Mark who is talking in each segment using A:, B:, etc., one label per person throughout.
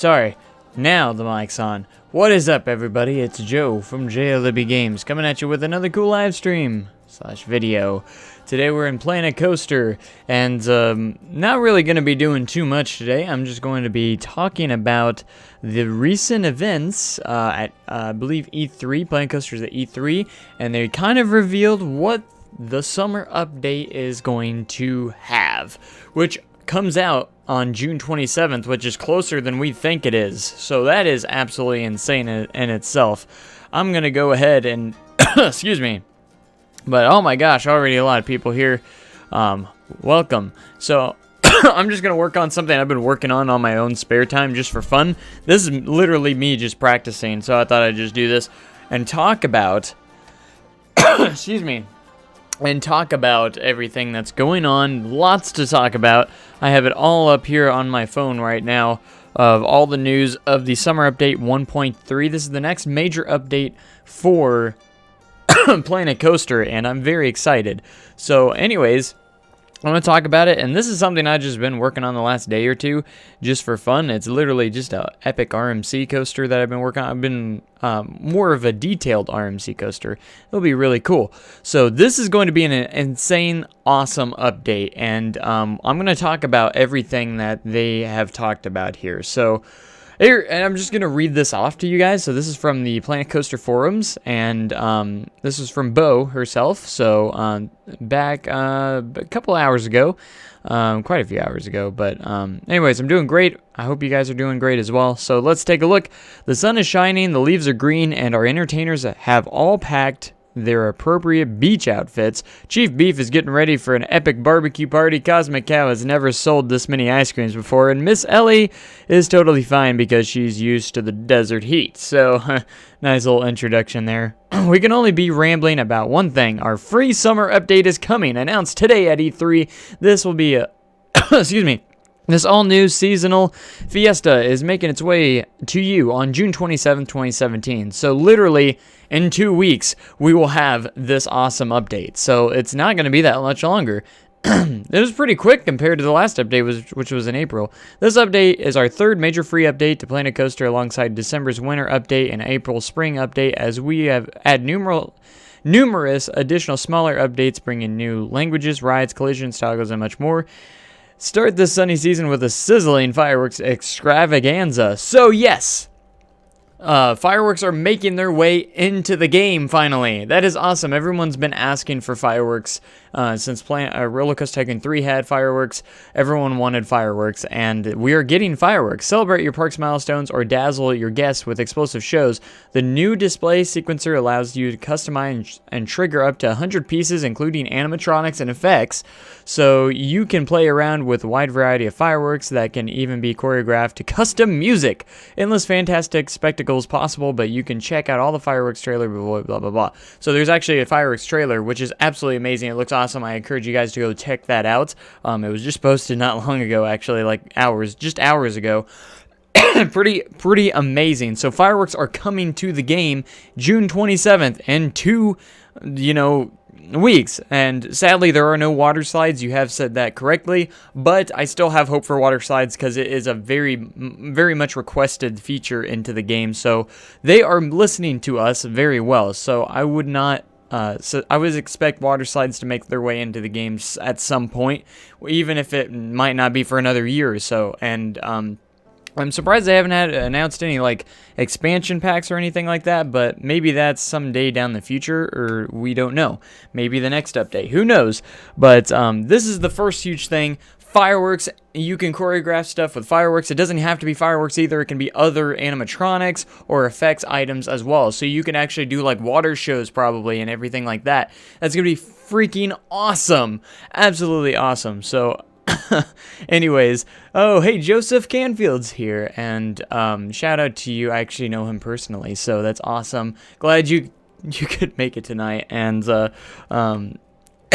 A: Sorry, now the mic's on. What is up, everybody? It's Joe from JLibby Games coming at you with another cool live stream / video. Today we're in Planet Coaster, and not really going to be doing too much today. I'm just going to be talking about the recent events at, I believe, E3. Planet Coaster's at E3, and they kind of revealed what the summer update is going to have, which comes out on June 27th, which is closer than we think it is. So that is absolutely insane in itself. I'm going to go ahead and, excuse me, but oh my gosh, already a lot of people here. Welcome. So I'm just going to work on something I've been working on my own spare time just for fun. This is literally me just practicing, so I thought I'd just do this and talk about, excuse me, and talk about everything that's going on. Lots to talk about. I have it all up here on my phone right now of all the news of the summer update 1.3. This is the next major update for Planet Coaster, and I'm very excited. So anyways, I'm going to talk about it, and this is something I've just been working on the last day or two just for fun. It's literally just an epic RMC coaster that I've been working on. I've been more of a detailed RMC coaster. It'll be really cool. So this is going to be an insane, awesome update, and I'm going to talk about everything that they have talked about here. So here, and I'm just going to read this off to you guys. So this is from the Planet Coaster forums, and this is from Bo herself. So back a couple hours ago, quite a few hours ago. But anyways, I'm doing great. I hope you guys are doing great as well. So let's take a look. The sun is shining, the leaves are green, and our entertainers have all packed their appropriate beach outfits. Chief Beef is getting ready for an epic barbecue party. Cosmic Cow has never sold this many ice creams before, and Miss Ellie is totally fine because she's used to the desert heat. So, nice little introduction there. We can only be rambling about one thing. Our free summer update is coming, announced today at E3. This will be a excuse me. This all-new seasonal fiesta is making its way to you on June 27th, 2017. So literally, in 2 weeks, we will have this awesome update. So it's not going to be that much longer. It was pretty quick compared to the last update, which was in April. This update is our third major free update to Planet Coaster alongside December's winter update and April's spring update, as we have added numerous additional smaller updates bringing new languages, rides, collisions, toggles, and much more. Start this sunny season with a sizzling fireworks extravaganza. So yes, fireworks are making their way into the game finally. That is awesome. Everyone's been asking for fireworks since Roller Coaster Tycoon 3 had fireworks. Everyone wanted fireworks, and we are getting fireworks. Celebrate your park's milestones or dazzle your guests with explosive shows. The new display sequencer allows you to customize and trigger up to 100 pieces, including animatronics and effects, so you can play around with a wide variety of fireworks that can even be choreographed to custom music. Endless fantastic spectacles possible, but you can check out all the fireworks trailer, blah, blah, blah, blah. So there's actually a fireworks trailer, which is absolutely amazing. It looks awesome. I encourage you guys to go check that out. It was just posted not long ago, actually, like hours ago. pretty amazing. So fireworks are coming to the game June 27th in 2 weeks, and sadly there are no water slides. You have said that correctly, but I still have hope for water slides because it is a very much requested feature into the game. So they are listening to us very well. So I would not I would expect water slides to make their way into the games at some point, even if it might not be for another year or so. And I'm surprised they haven't announced any like expansion packs or anything like that, but maybe that's someday down the future, or we don't know. Maybe the next update, who knows? But this is the first huge thing. Fireworks, you can choreograph stuff with fireworks. It doesn't have to be fireworks either. It can be other animatronics or effects items as well. So you can actually do like water shows probably and everything like that. That's going to be freaking awesome. Absolutely awesome. So anyways, oh hey, Joseph Canfield's here, and shout out to you. I actually know him personally, so that's awesome. Glad you could make it tonight. And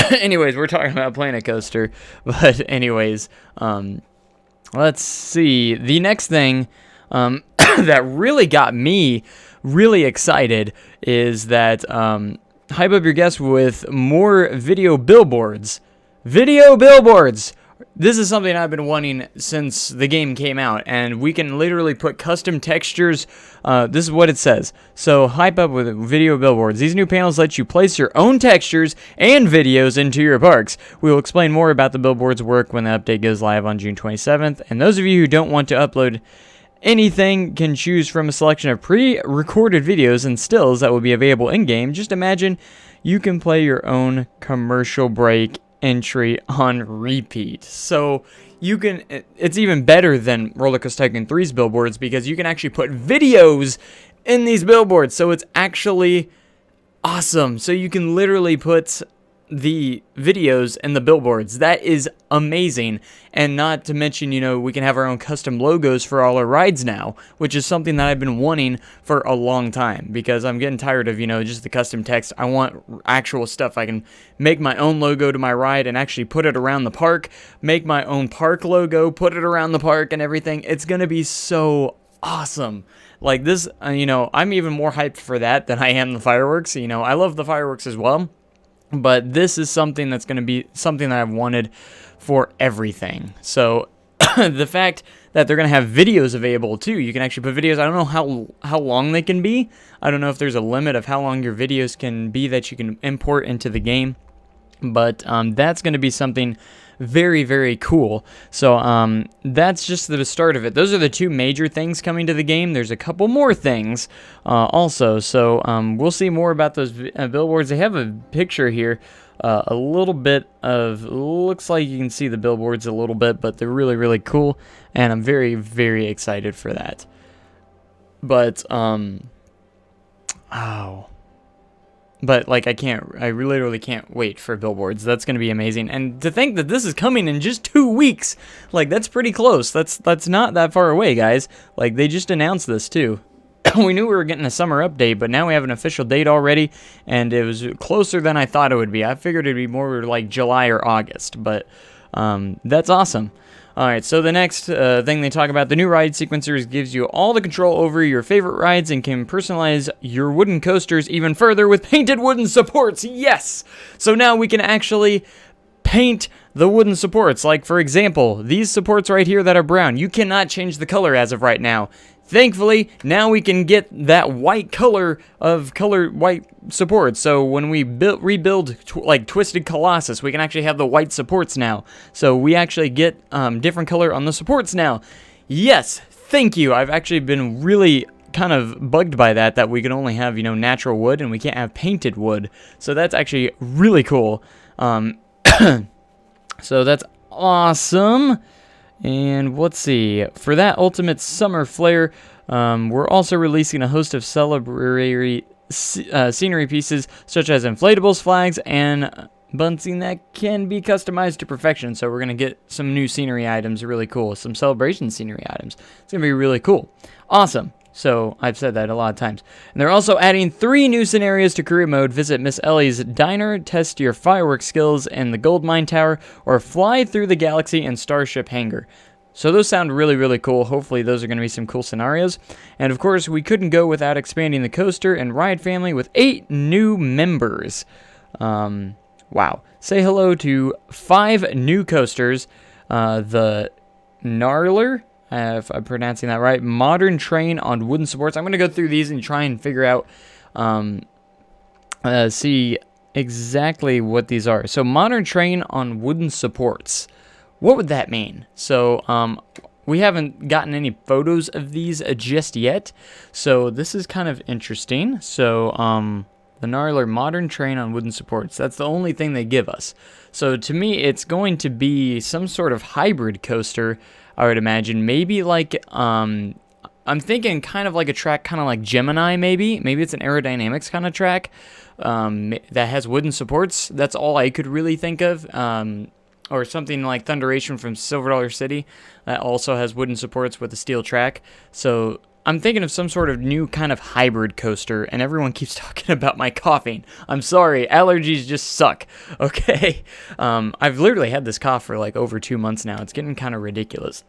A: anyways, we're talking about Planet Coaster, but anyways, let's see. The next thing that really got me really excited is that hype up your guests with more video billboards. Video billboards This is something I've been wanting since the game came out, and we can literally put custom textures. This is what it says. So, hype up with video billboards. These new panels let you place your own textures and videos into your parks. We will explain more about the billboards work when the update goes live on June 27th. And those of you who don't want to upload anything can choose from a selection of pre-recorded videos and stills that will be available in-game. Just imagine you can play your own commercial break entry on repeat. So you can, it's even better than Roller Coaster Tycoon 3's billboards because you can actually put videos in these billboards. So it's actually awesome. So you can literally put the videos and the billboards. That is amazing. And not to mention, you know, we can have our own custom logos for all our rides now, which is something that I've been wanting for a long time because I'm getting tired of, you know, just the custom text. I want actual stuff. I can make my own logo to my ride and actually put it around the park, make my own park logo, put it around the park and everything. It's going to be so awesome. Like this, you know, I'm even more hyped for that than I am the fireworks. You know, I love the fireworks as well. But this is something that's going to be something that I've wanted for everything. So the fact that they're going to have videos available too. You can actually put videos. I don't know how long they can be. I don't know if there's a limit of how long your videos can be that you can import into the game. But that's going to be something very, very cool. So that's just the start of it. Those are the two major things coming to the game. There's a couple more things also. So we'll see more about those billboards. They have a picture here. A little bit of, looks like you can see the billboards a little bit, but they're really, really cool. And I'm very, very excited for that. But, But, like, I literally can't wait for billboards. That's going to be amazing. And to think that this is coming in just 2 weeks, like, that's pretty close. That's not that far away, guys. Like, they just announced this, too. We knew we were getting a summer update, but now we have an official date already, and it was closer than I thought it would be. I figured it'd be more like July or August, but that's awesome. Alright, so the next thing they talk about, the new ride sequencers gives you all the control over your favorite rides and can personalize your wooden coasters even further with painted wooden supports. Yes! So now we can actually paint the wooden supports. Like, for example, these supports right here that are brown. You cannot change the color as of right now. Thankfully, now we can get that white color of white supports. So when we rebuild like Twisted Colossus, we can actually have the white supports now. So we actually get different color on the supports now. Yes, thank you. I've actually been really kind of bugged by that we can only have, you know, natural wood and we can't have painted wood. So that's actually really cool. So that's awesome. And let's see, for that ultimate summer flair, we're also releasing a host of celebratory scenery pieces, such as inflatables, flags, and bunting that can be customized to perfection. So we're going to get some new scenery items, really cool, some celebration scenery items. It's going to be really cool. Awesome. So I've said that a lot of times. And they're also adding 3 new scenarios to career mode. Visit Miss Ellie's Diner, test your fireworks skills in the Gold Mine Tower, or fly through the galaxy in Starship Hangar. So those sound really, really cool. Hopefully those are going to be some cool scenarios. And of course, we couldn't go without expanding the coaster and ride family with 8 new members. Wow. Say hello to 5 new coasters. The Gnarler, if I'm pronouncing that right, modern train on wooden supports. I'm going to go through these and try and figure out, see exactly what these are. So modern train on wooden supports. What would that mean? So we haven't gotten any photos of these just yet. So this is kind of interesting. So the Gnarler modern train on wooden supports. That's the only thing they give us. So to me, it's going to be some sort of hybrid coaster, I would imagine. Maybe like, I'm thinking kind of like a track, kind of like Gemini maybe. Maybe it's an aerodynamics kind of track that has wooden supports. That's all I could really think of. Or something like Thunderation from Silver Dollar City that also has wooden supports with a steel track. So I'm thinking of some sort of new kind of hybrid coaster, and everyone keeps talking about my coughing. I'm sorry, allergies just suck, okay? I've literally had this cough for like over 2 months now. It's getting kind of ridiculous.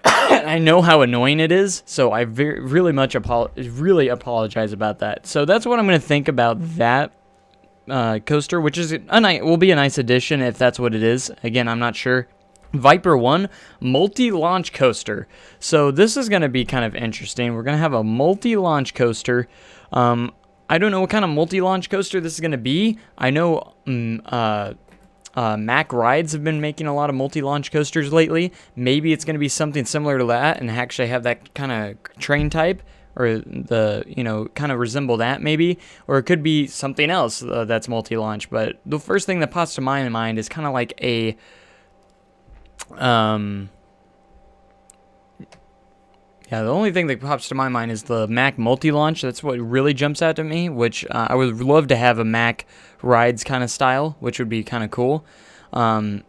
A: I know how annoying it is, so I really apologize about that. So that's what I'm going to think about that coaster, which is will be a nice addition if that's what it is. Again, I'm not sure. Viper 1 multi-launch coaster. So this is going to be kind of interesting. We're going to have a multi-launch coaster. I don't know what kind of multi-launch coaster this is going to be. I know Mack Rides have been making a lot of multi-launch coasters lately. Maybe it's going to be something similar to that and actually have that kind of train type, or kind of resemble that maybe. Or it could be something else that's multi-launch. But the first thing that pops to my mind is kind of like a the only thing that pops to my mind is the Mack multi-launch. That's what really jumps out to me, which I would love to have a Mack Rides kind of style, which would be kind of cool. Someone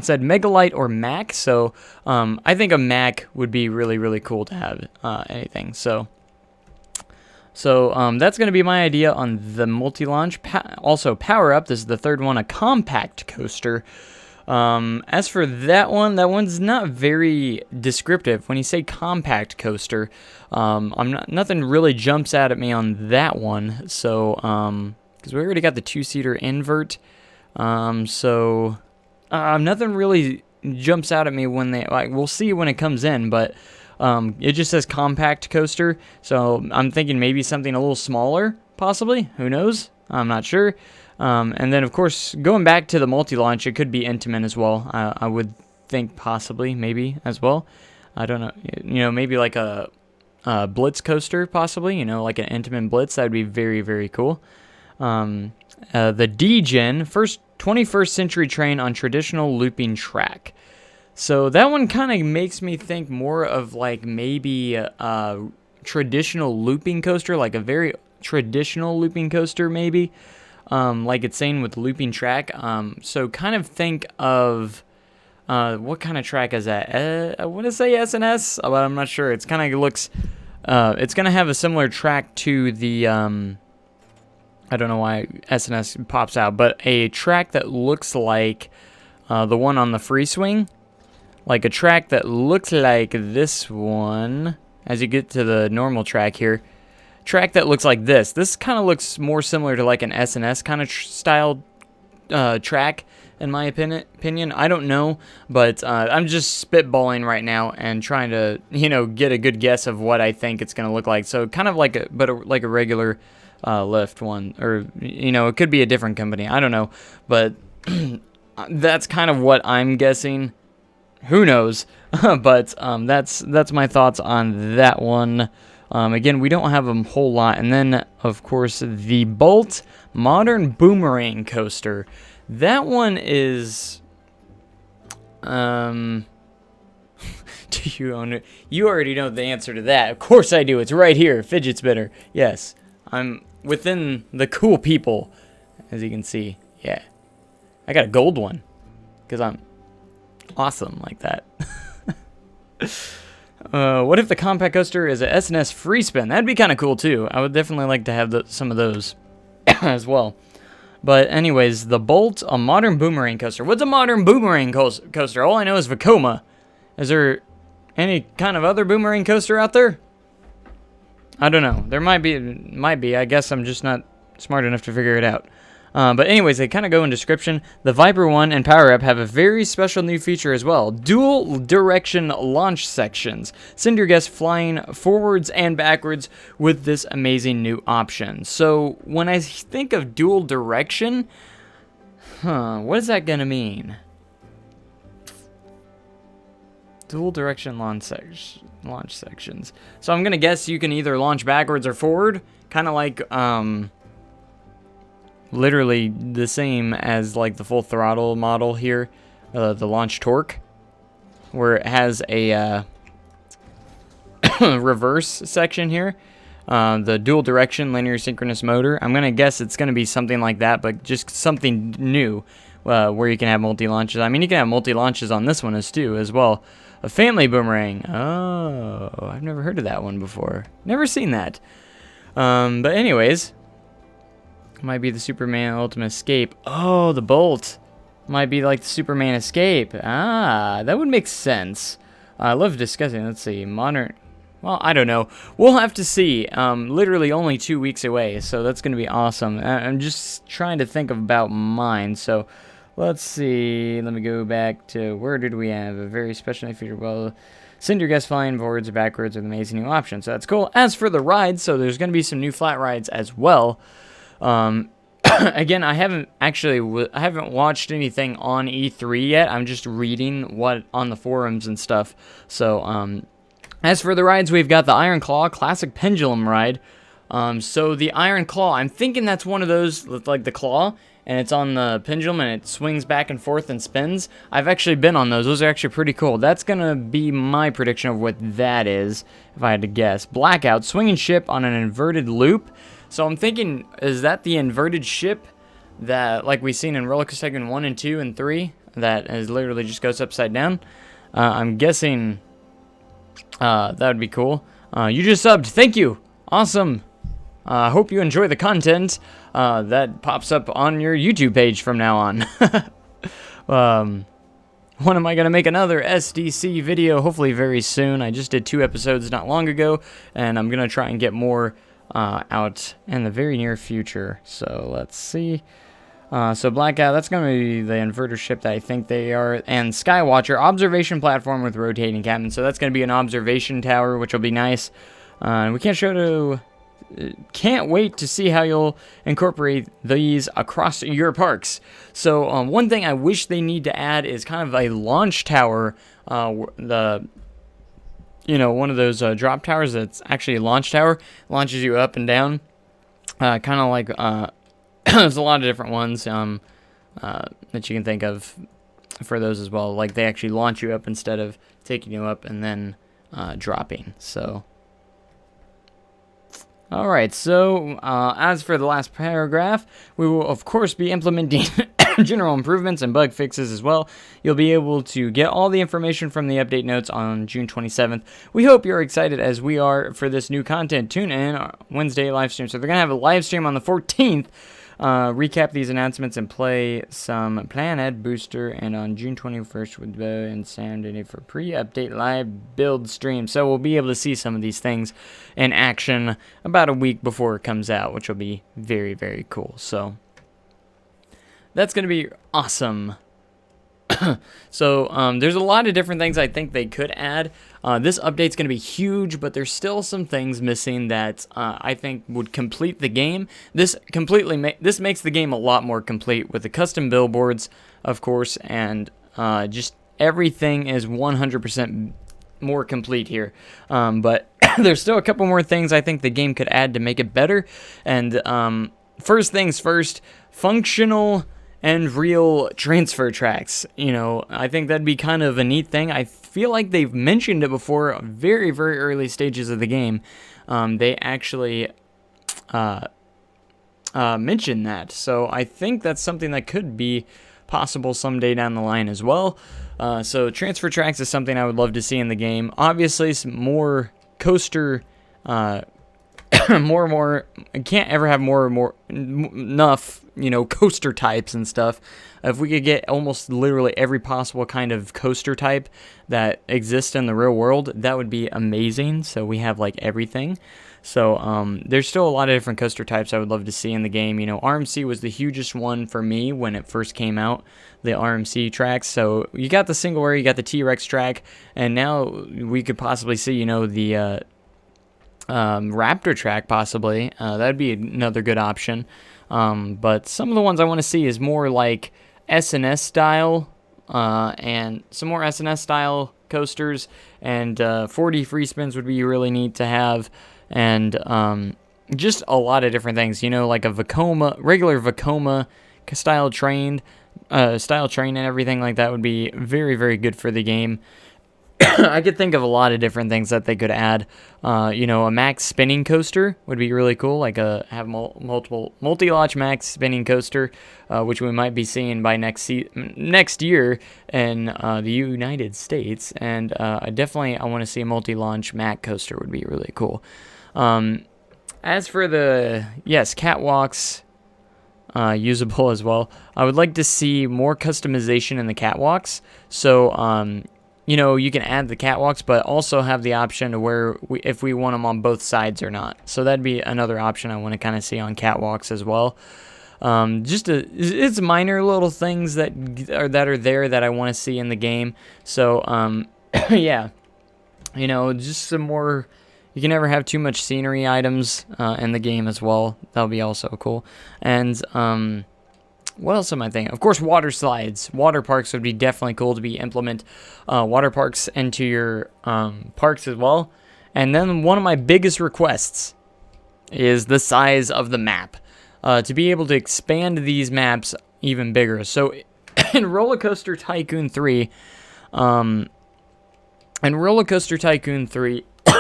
A: said Megalite or Mack, so I think a Mack would be really, really cool to have anything. So that's going to be my idea on the multi-launch. Also, Power Up, this is the third one, a compact coaster. As for that one's not very descriptive. When you say compact coaster, nothing really jumps out at me on that one. So, because we already got the two-seater invert, nothing really jumps out at me when we'll see when it comes in, but it just says compact coaster. So I'm thinking maybe something a little smaller, possibly. Who knows? I'm not sure. And then, of course, going back to the multi-launch, it could be Intamin as well. I would think possibly, maybe, as well. I don't know. Maybe like a Blitz coaster, possibly. Like an Intamin Blitz. That would be very, very cool. The D-Gen, first 21st century train on traditional looping track. So that one kind of makes me think more of like maybe a traditional looping coaster, like a very traditional looping coaster, maybe. Like it's saying with looping track. So kind of think of what kind of track is that? I want to say SNS, but I'm not sure. It's kind of looks. It's gonna have a similar track to the. I don't know why SNS pops out, but a track that looks like the one on the free swing, like a track that looks like this one. As you get to the normal track here. Track that looks like this. This kind of looks more similar to like an SNS kind of style track, in my opinion. I don't know, but I'm just spitballing right now and trying to, get a good guess of what I think it's going to look like. So kind of like a regular lift one, or it could be a different company. I don't know, but that's kind of what I'm guessing. Who knows? But that's my thoughts on that one. Again, we don't have a whole lot. And then, of course, the Bolt Modern Boomerang Coaster. That one is... do you own it? You already know the answer to that. Of course I do. It's right here. Fidget spinner. Yes. I'm within the cool people, as you can see. Yeah. I got a gold one. Because I'm awesome like that. What if the compact coaster is a SNS free spin? That'd be kind of cool too. I would definitely like to have some of those as well. But anyways, the Bolt, a modern boomerang coaster. What's a modern boomerang coaster? All I know is Vekoma. Is there any kind of other boomerang coaster out there? I don't know. There might be. I guess I'm just not smart enough to figure it out. But anyways, they kind of go in description. The Viper 1 and Power Up have a very special new feature as well. Dual direction launch sections. Send your guests flying forwards and backwards with this amazing new option. So when I think of dual direction, what is that going to mean? Dual direction launch sections. So I'm going to guess you can either launch backwards or forward. Kind of like... literally the same as like the full throttle model here, the launch torque, where it has a reverse section here, the dual direction linear synchronous motor. I'm gonna guess it's gonna be something like that, but just something new, where you can have multi-launches. I mean, you can have multi-launches on this one as well. A family boomerang. Oh, I've never heard of that one before. Never seen that. But anyways, might be the Superman Ultimate Escape. Oh, the Bolt might be like the Superman Escape. Ah, that would make sense. I love discussing. Let's see. Modern Well, I don't know. We'll have to see. Literally only 2 weeks away, so that's going to be awesome. I'm just trying to think about mine, so let's see. Let me go back to, where did we have a very specially featured, well, send your guests flying forwards or backwards with amazing new options, so that's cool. As for the rides, so there's going to be some new flat rides as well. Again, I haven't watched anything on E3 yet. I'm just reading what on the forums and stuff. So, as for the rides, we've got the Iron Claw Classic Pendulum Ride. So the Iron Claw, I'm thinking that's one of those with like the claw, and it's on the pendulum and it swings back and forth and spins. I've actually been on those. Those are actually pretty cool. That's gonna be my prediction of what that is, if I had to guess. Blackout Swinging Ship on an inverted loop. So I'm thinking, is that the inverted ship that, like we've seen in Roller Coaster Tycoon 1 and 2 and 3, that is literally just goes upside down? I'm guessing that would be cool. You just subbed. Thank you. Awesome. Hope you enjoy the content that pops up on your YouTube page from now on. When am I going to make another SDC video? Hopefully very soon. I just did 2 episodes not long ago, and I'm going to try and get more out in the very near future. So let's see. So Blackout, that's going to be the inverter ship that I think they are. And Skywatcher, observation platform with rotating cabin. So that's going to be an observation tower, which will be nice. We can't wait to see how you'll incorporate these across your parks. So one thing I wish they need to add is kind of a launch tower. One of those drop towers that's actually a launch tower, launches you up and down, kind of like, there's a lot of different ones that you can think of for those as well. Like, they actually launch you up instead of taking you up and then dropping. So, alright, so as for the last paragraph, we will of course be implementing general improvements and bug fixes as well. You'll be able to get all the information from the update notes on June 27th. We hope you're excited as we are for this new content. Tune in Wednesday live stream. So they're going to have a live stream on the 14th. Recap these announcements and play some Planet Booster, and on June 21st with Bo and Sam today for pre-update live build stream. So we'll be able to see some of these things in action about a week before it comes out, which will be very, very cool. So that's going to be awesome. So there's a lot of different things I think they could add. This update's going to be huge, but there's still some things missing that I think would complete the game. This makes the game a lot more complete with the custom billboards, of course, and just everything is 100% more complete here. But there's still a couple more things I think the game could add to make it better. And first things first, functional and real transfer tracks. I think that'd be kind of a neat thing. I feel like they've mentioned it before, very, very early stages of the game. They actually mentioned that. So I think that's something that could be possible someday down the line as well. So transfer tracks is something I would love to see in the game. Obviously, some more coaster more I can't ever have enough coaster types and stuff. If we could get almost literally every possible kind of coaster type that exists in the real world, that would be amazing. So we have like everything. So there's still a lot of different coaster types I would love to see in the game. RMC was the hugest one for me when it first came out, the RMC tracks. So you got the singleware, you got the T-Rex track, and now we could possibly see the Raptor track possibly. That'd be another good option. But some of the ones I want to see is more like SNS style, and some more SNS style coasters, and 4D free spins would be really neat to have, and just a lot of different things. Like a Vekoma, regular Vekoma style train and everything like that would be very, very good for the game. I could think of a lot of different things that they could add. A max spinning coaster would be really cool, like have multiple multi-launch max spinning coaster, which we might be seeing by next year in the United States. And I want to see a multi-launch Mac coaster would be really cool. As for the catwalks, usable as well, I would like to see more customization in the catwalks. So you know, you can add the catwalks, but also have the option to where if we want them on both sides or not. So that'd be another option I want to kind of see on catwalks as well. It's minor little things that are there that I want to see in the game. So yeah, you know, just some more. You can never have too much scenery items in the game as well. That'll be also cool. And what else am I thinking? Of course, water slides. Water parks would be definitely cool to implement water parks into your parks as well. And then one of my biggest requests is the size of the map. To be able to expand these maps even bigger. So in Roller Coaster Tycoon 3,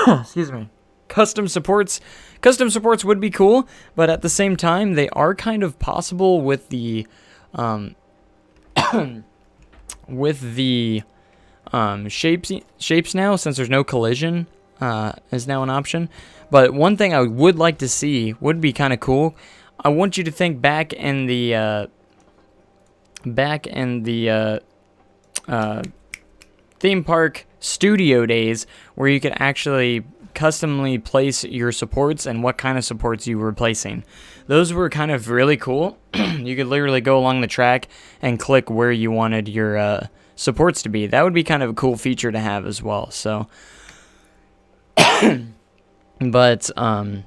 A: excuse me, custom supports would be cool, but at the same time, they are kind of possible with the shapes now, since there's no collision is now an option. But one thing I would like to see would be kind of cool. I want you to think back in the theme park studio days, where you could actually customly place your supports and what kind of supports you were placing. Those were kind of really cool. You could literally go along the track and click where you wanted your supports to be. That would be kind of a cool feature to have as well. So, but oh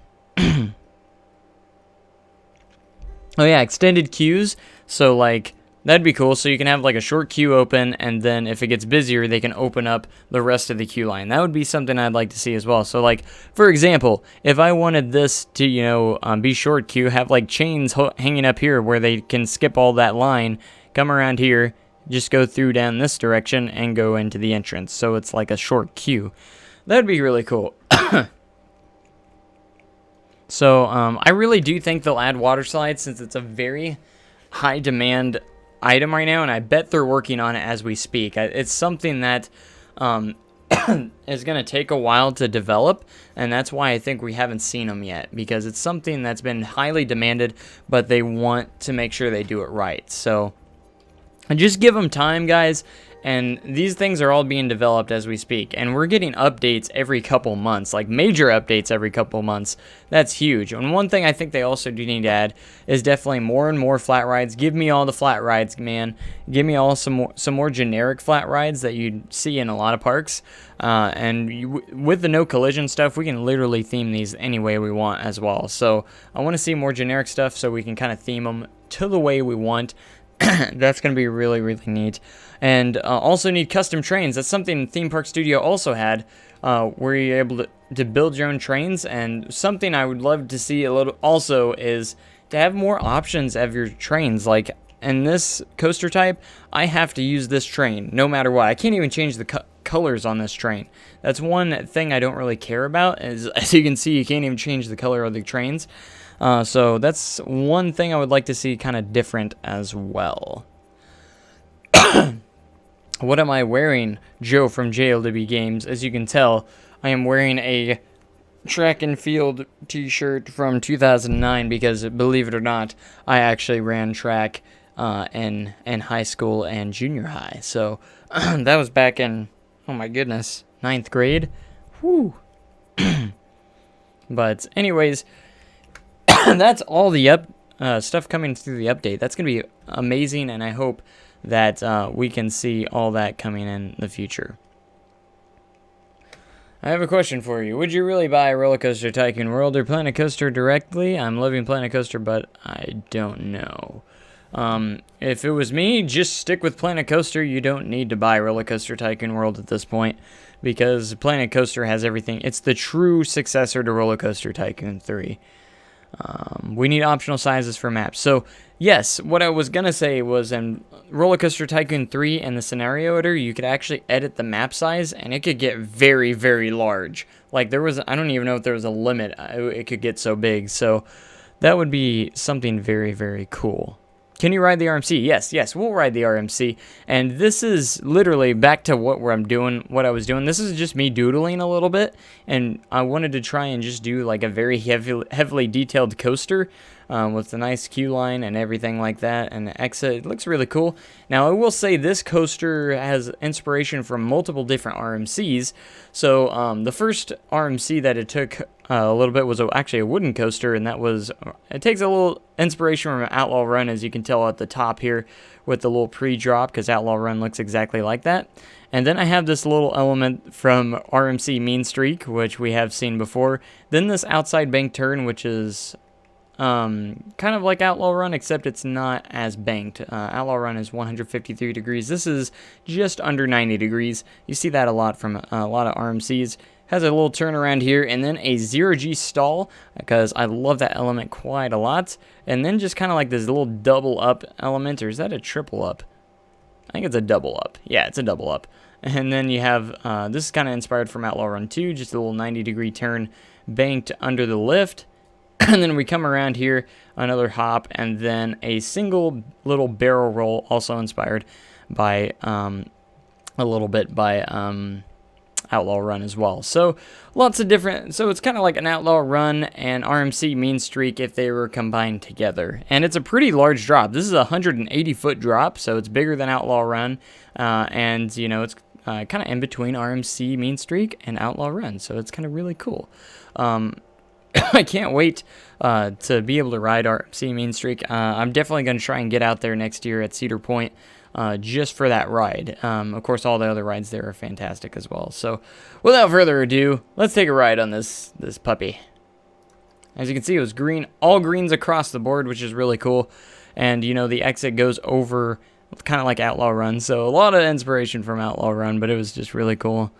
A: yeah, extended queues. So like that'd be cool. So you can have like a short queue open, and then if it gets busier, they can open up the rest of the queue line. That would be something I'd like to see as well. So like, for example, if I wanted this to, you know, be short queue, have like chains hanging up here where they can skip all that line, come around here, just go through down this direction and go into the entrance. So it's like a short queue. That'd be really cool. So I really do think they'll add water slides, since it's a very high demand item right now, and I bet they're working on it as we speak. It's something that is going to take a while to develop, and that's why I think we haven't seen them yet, because it's something that's been highly demanded, but they want to make sure they do it right. So just give them time, guys. And these things are all being developed as we speak. And we're getting updates every couple months, like major updates every couple months. That's huge. And one thing I think they also do need to add is definitely more and more flat rides. Give me all the flat rides, man. Give me all some more generic flat rides that you see in a lot of parks. With the no collision stuff, we can literally theme these any way we want as well. So I want to see more generic stuff so we can kind of theme them to the way we want. That's going to be really, really neat. And also need custom trains. That's something Theme Park Studio also had, where you're able to build your own trains. And something I would love to see a little also is to have more options of your trains. Like in this coaster type, I have to use this train no matter what. I can't even change the colors on this train. That's one thing I don't really care about. As you can see, you can't even change the color of the trains. So that's one thing I would like to see kind of different as well. What am I wearing? Joe from JLW Games. As you can tell, I am wearing a track and field t-shirt from 2009 because, believe it or not, I actually ran track in high school and junior high. So that was back in, oh my goodness, 9th grade. Whew. But anyways, that's all the stuff coming through the update. That's going to be amazing, and I hope that we can see all that coming in the future. I have a question for you. Would you really buy Roller Coaster Tycoon World or Planet Coaster directly? I'm loving Planet Coaster, but I don't know. If it was me, just stick with Planet Coaster. You don't need to buy Roller Coaster Tycoon World at this point, because Planet Coaster has everything. It's the true successor to Roller Coaster Tycoon 3. We need optional sizes for maps. So, yes, what I was going to say was in Roller Coaster Tycoon 3 and the scenario editor, you could actually edit the map size, and it could get very, very large. Like, I don't even know if there was a limit. It could get so big. So, that would be something very, very cool. Can you ride the RMC? Yes, yes, we'll ride the RMC. And this is literally back to what I was doing. This is just me doodling a little bit, and I wanted to try and just do like a very heavily detailed coaster with a nice queue line and everything like that, and the exit. It looks really cool. Now, I will say this coaster has inspiration from multiple different RMCs. So the first RMC that it took a little bit was actually a wooden coaster, and it takes a little inspiration from Outlaw Run, as you can tell at the top here with the little pre-drop, because Outlaw Run looks exactly like that. And then I have this little element from RMC Mean Streak, which we have seen before. Then this outside bank turn, which is kind of like Outlaw Run, except it's not as banked. Outlaw Run is 153 degrees. This is just under 90 degrees. You see that a lot from a lot of RMCs. Has a little turnaround here, and then a 0G stall, because I love that element quite a lot. And then just kind of like this little double up element, or is that a triple up? I think it's a double up. Yeah, it's a double up. And then you have, this is kind of inspired from Outlaw Run 2, just a little 90-degree turn banked under the lift. And then we come around here, another hop, and then a single little barrel roll, also inspired by, a little bit by, Outlaw Run as well. So lots of different, so it's kind of like an Outlaw Run and RMC Mean Streak if they were combined together. And it's a pretty large drop. This is a 180-foot drop, so it's bigger than Outlaw Run, and you know, it's kind of in between RMC Mean Streak and Outlaw Run, so it's kind of really cool. I can't wait to be able to ride RMC Mean Streak. I'm definitely going to try and get out there next year at Cedar Point just for that ride. Of course, all the other rides there are fantastic as well. So, without further ado, let's take a ride on this puppy. As you can see, it was green, all greens across the board, which is really cool. And, you know, the exit goes over, kind of like Outlaw Run. So, a lot of inspiration from Outlaw Run, but it was just really cool.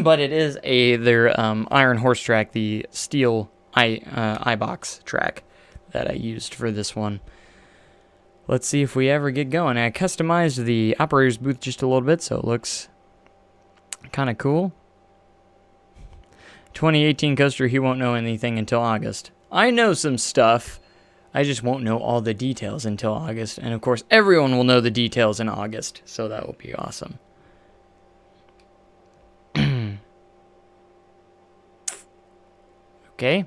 A: But it is their Iron Horse track, the steel iBox track that I used for this one. Let's see if we ever get going. I customized the operator's booth just a little bit, so it looks kind of cool. 2018 coaster, he won't know anything until August. I know some stuff. I just won't know all the details until August. And of course, everyone will know the details in August, so that will be awesome. Okay.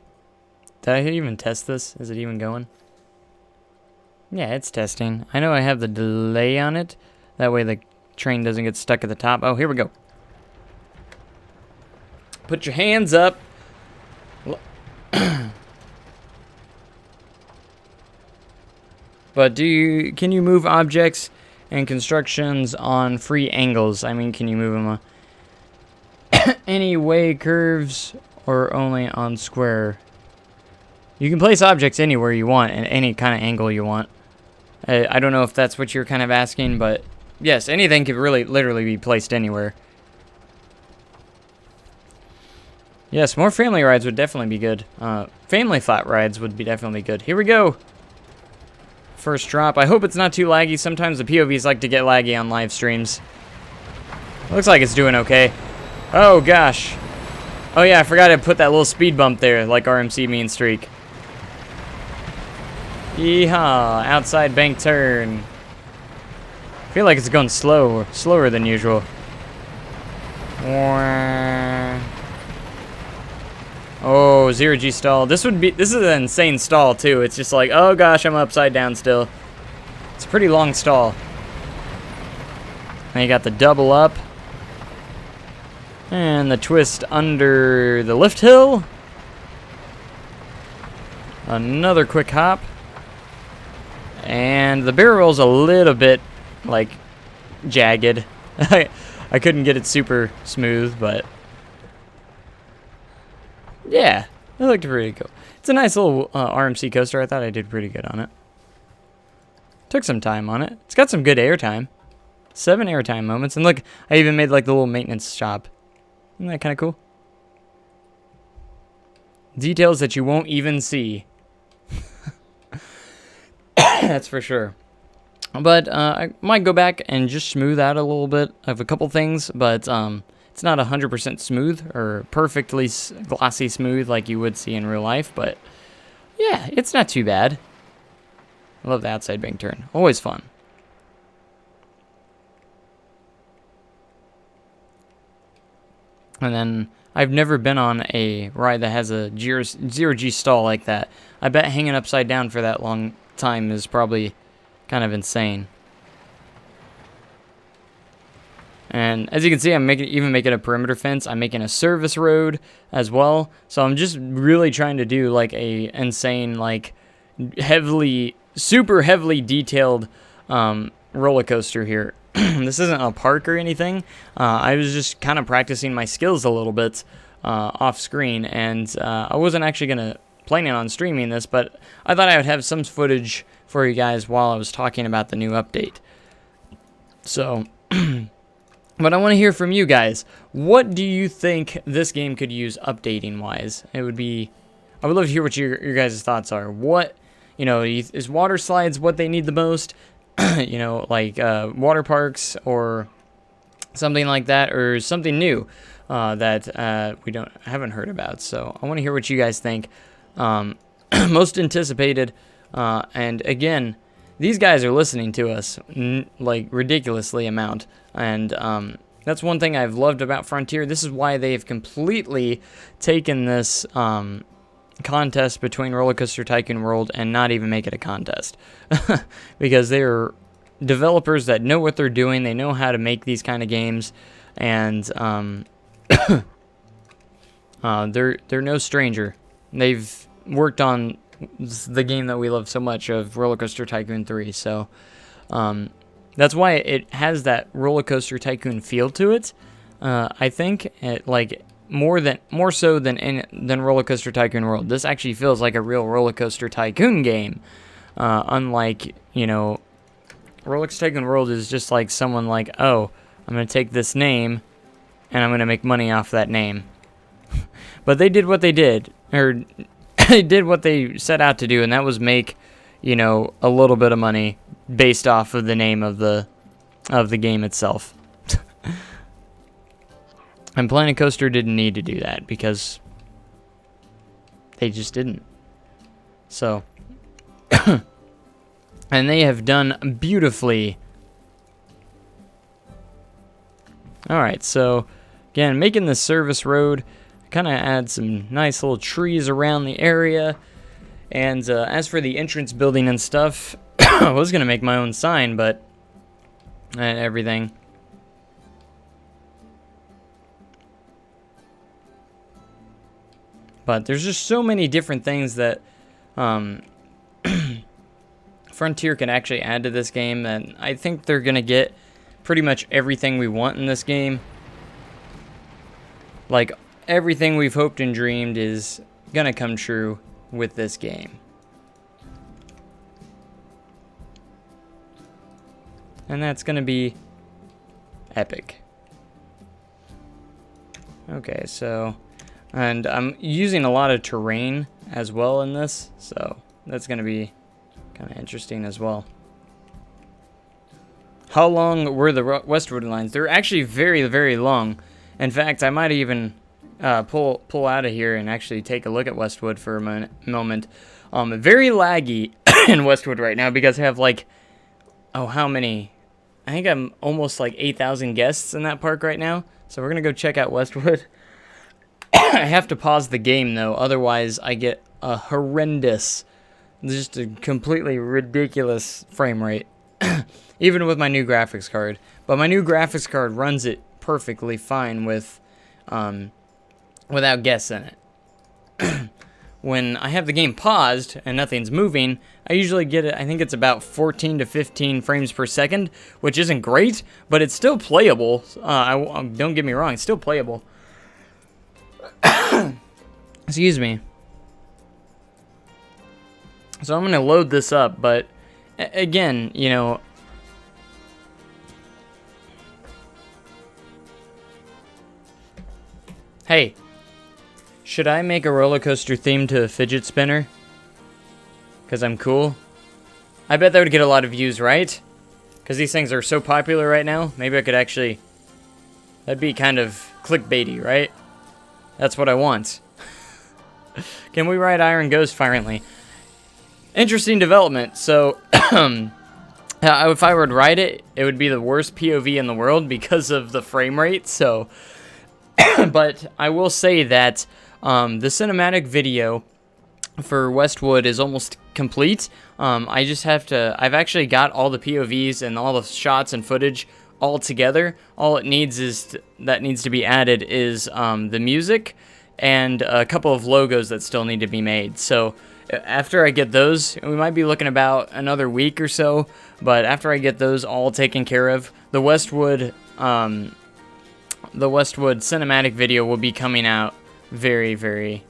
A: Did I even test this? Is it even going? Yeah, it's testing. I know I have the delay on it. That way the train doesn't get stuck at the top. Oh, here we go. Put your hands up. But can you move objects and constructions on free angles? I mean, can you move them any way, curves, or only on square? You can place objects anywhere you want and any kind of angle you want. I don't know if that's what you're kind of asking, but yes, anything could really literally be placed anywhere. Yes, more family rides would definitely be good. Family flat rides would be definitely good. Here we go. First drop. I hope it's not too laggy. Sometimes the POVs like to get laggy on live streams. Looks like it's doing okay. Oh gosh. Oh yeah, I forgot to put that little speed bump there, like RMC Mean Streak. Yeehaw, outside bank turn. I feel like it's going slower than usual. Oh, 0G stall. This is an insane stall too. It's just like, oh gosh, I'm upside down still. It's a pretty long stall. And you got the double up. And the twist under the lift hill. Another quick hop. And the barrel roll's a little bit, like, jagged. I couldn't get it super smooth, but yeah, it looked pretty cool. It's a nice little RMC coaster. I thought I did pretty good on it. Took some time on it. It's got some good airtime. 7 airtime moments. And look, I even made, like, the little maintenance shop. Isn't that kind of cool? Details that you won't even see. That's for sure. But I might go back and just smooth out a little bit of a couple things, but it's not 100% smooth or perfectly glossy smooth like you would see in real life, but yeah, it's not too bad. I love the outside bank turn. Always fun. And then I've never been on a ride that has a zero-G stall like that. I bet hanging upside down for that long time is probably kind of insane. And as you can see, I'm even making a perimeter fence. I'm making a service road as well. So I'm just really trying to do like a insane, like super heavily detailed roller coaster here. This isn't a park or anything. I was just kind of practicing my skills a little bit off screen, and I wasn't actually planning on streaming this, but I thought I would have some footage for you guys while I was talking about the new update. So, but I want to hear from you guys. What do you think this game could use updating wise? I would love to hear what your guys' thoughts are. What, is water slides what they need the most? Like water parks or something like that, or something new that we haven't heard about. So I want to hear what you guys think. Most anticipated, and again, these guys are listening to us like ridiculously amount, and that's one thing I've loved about Frontier. This is why they've completely taken this contest between Roller Coaster Tycoon World and not even make it a contest, because they're developers that know what they're doing. They know how to make these kind of games, and they're no stranger. They've worked on the game that we love so much of Roller Coaster Tycoon 3, so that's why it has that Roller Coaster Tycoon feel to it. I think more so than Roller Coaster Tycoon World. This actually feels like a real Roller Coaster Tycoon game. Unlike, Roller Coaster Tycoon World is just like someone like, oh, I'm going to take this name and I'm going to make money off that name. But they did what they did, or they did what they set out to do, and that was make, a little bit of money based off of the name of the game itself. And Planet Coaster didn't need to do that because they just didn't. So, and they have done beautifully. Alright, so again, making the service road, kind of add some nice little trees around the area. And as for the entrance building and stuff, I was going to make my own sign, but everything. But there's just so many different things that Frontier can actually add to this game, and I think they're going to get pretty much everything we want in this game. Like, everything we've hoped and dreamed is going to come true with this game. And that's going to be epic. Okay, so... And I'm using a lot of terrain as well in this, so that's going to be kind of interesting as well. How long were the Westwood lines? They're actually very, very long. In fact, I might even pull out of here and actually take a look at Westwood for a moment. Very laggy in Westwood right now because I have like, how many? I think I'm almost like 8,000 guests in that park right now. So we're going to go check out Westwood. I have to pause the game, though, otherwise I get a horrendous, just a completely ridiculous frame rate, even with my new graphics card. But my new graphics card runs it perfectly fine with, without guests in it. When I have the game paused and nothing's moving, I usually get it, I think it's about 14 to 15 frames per second, which isn't great, but it's still playable. Don't get me wrong, it's still playable. Excuse me. So I'm going to load this up, but again, hey, should I make a roller coaster theme to a fidget spinner? Because I'm cool? I bet that would get a lot of views, right? Because these things are so popular right now. Maybe I could actually... That'd be kind of clickbaity, right? That's what I want. Can we ride Iron Ghost finally? interesting development. So, if I would write it, it would be the worst POV in the world because of the frame rate. So, but I will say that the cinematic video for Westwood is almost complete. I just have to, I've actually got all the POVs and all the shots and footage all together. All it needs is, that needs to be added is the music and a couple of logos that still need to be made. So after I get those, we might be looking about another week or so, but after I get those all taken care of, the Westwood cinematic video will be coming out very, very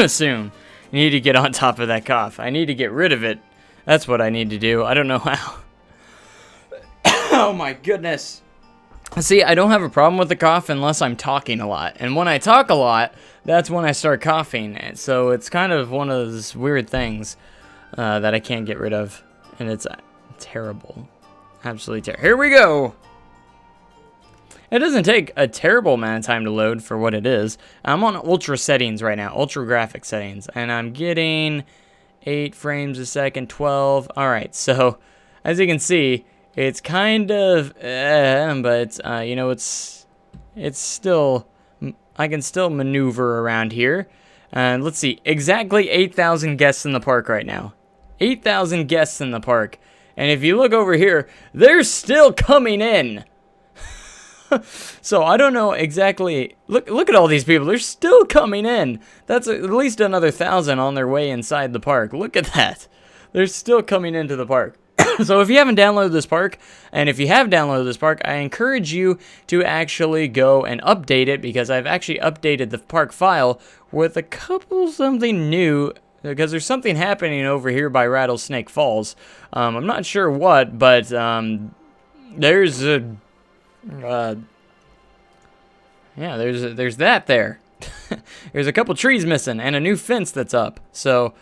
A: soon. I need to get on top of that cough. I need to get rid of it. That's what I need to do. I don't know how. Oh my goodness. See, I don't have a problem with the cough unless I'm talking a lot. And when I talk a lot, that's when I start coughing. So it's kind of one of those weird things that I can't get rid of. And it's terrible. Absolutely terrible. Here we go. It doesn't take a terrible amount of time to load for what it is. I'm on ultra settings right now, ultra graphic settings, and I'm getting 8 frames a second, 12. All right, so as you can see, it's kind of, but you know, it's still, I can still maneuver around here. And let's see, exactly 8,000 guests in the park right now. 8,000 guests in the park, and if you look over here, they're still coming in. So I don't know exactly. Look at all these people. They're still coming in. That's at least another 1,000 on their way inside the park. Look at that. They're still coming into the park. So if you haven't downloaded this park, and if you have downloaded this park, I encourage you to actually go and update it, because I've actually updated the park file with a couple something new, because there's something happening over here by Rattlesnake Falls. I'm not sure what, but there's a yeah, there's that there. There's a couple trees missing and a new fence that's up. So,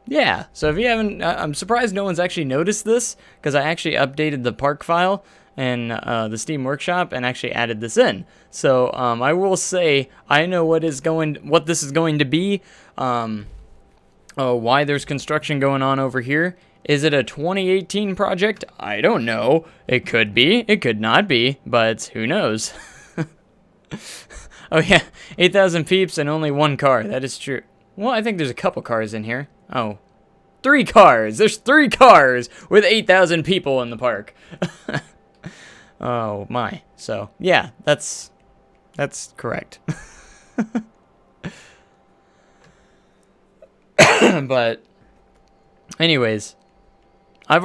A: yeah. So if you haven't, I'm surprised no one's actually noticed this, because I actually updated the park file in the Steam Workshop and actually added this in. So, I will say I know what this is going to be. Why there's construction going on over here. Is it a 2018 project? I don't know. It could be. It could not be. But who knows? Oh, yeah. 8,000 peeps and only one car. That is true. Well, I think there's a couple cars in here. Oh. 3 cars. There's 3 cars with 8,000 people in the park. Oh, my. So, yeah. That's correct. But anyways, I've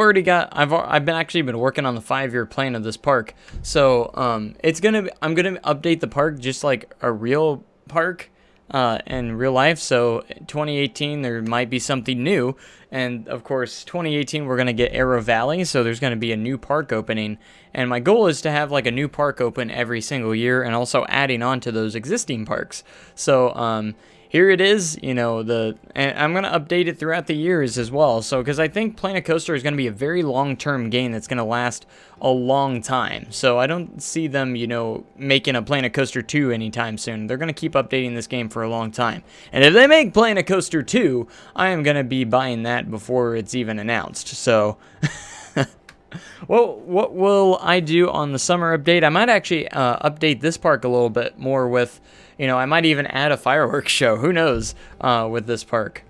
A: actually been working on the 5-year plan of this park. So, I'm gonna update the park just like a real park in real life. So 2018 there might be something new, and of course 2018 we're gonna get Arrow Valley, so there's gonna be a new park opening, and my goal is to have like a new park open every single year, and also adding on to those existing parks. So here it is, you know, and I'm going to update it throughout the years as well. So, because I think Planet Coaster is going to be a very long-term game that's going to last a long time. So, I don't see them, you know, making a Planet Coaster 2 anytime soon. They're going to keep updating this game for a long time. And if they make Planet Coaster 2, I am going to be buying that before it's even announced. So, well, what will I do on the summer update? I might actually update this park a little bit more with, you know, I might even add a fireworks show. Who knows with this park.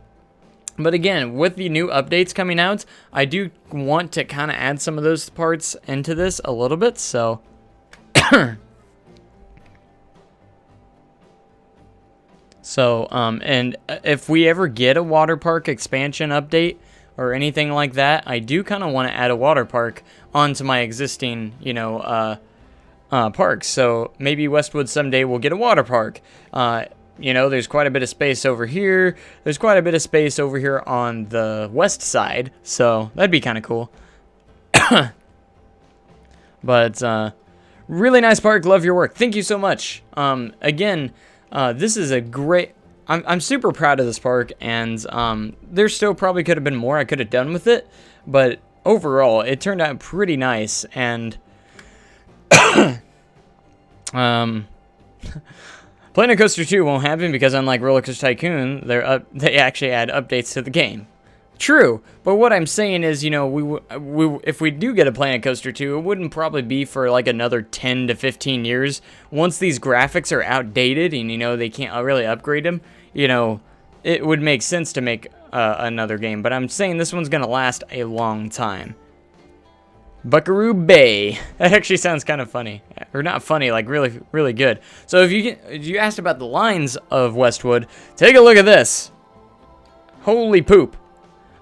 A: But again, with the new updates coming out, I do want to kind of add some of those parts into this a little bit. So, and if we ever get a water park expansion update or anything like that, I do kind of want to add a water park onto my existing, you know, parks. So maybe Westwood someday will get a water park. You know, there's quite a bit of space over here. There's quite a bit of space over here on the west side. So that'd be kind of cool. But really nice park. Love your work. Thank you so much. Again, this is a great... I'm super proud of this park, and there still probably could have been more I could have done with it, but overall, it turned out pretty nice, and Planet Coaster 2 won't happen because unlike Roller Coaster Tycoon, they actually add updates to the game. True, but what I'm saying is, you know, if we do get a Planet Coaster 2, it wouldn't probably be for like another 10 to 15 years. Once these graphics are outdated and, you know, they can't really upgrade them, you know, it would make sense to make another game. But I'm saying this one's going to last a long time. Buckaroo Bay. That actually sounds kind of funny. Or not funny, like really, really good. So if you asked about the lines of Westwood, take a look at this. Holy poop.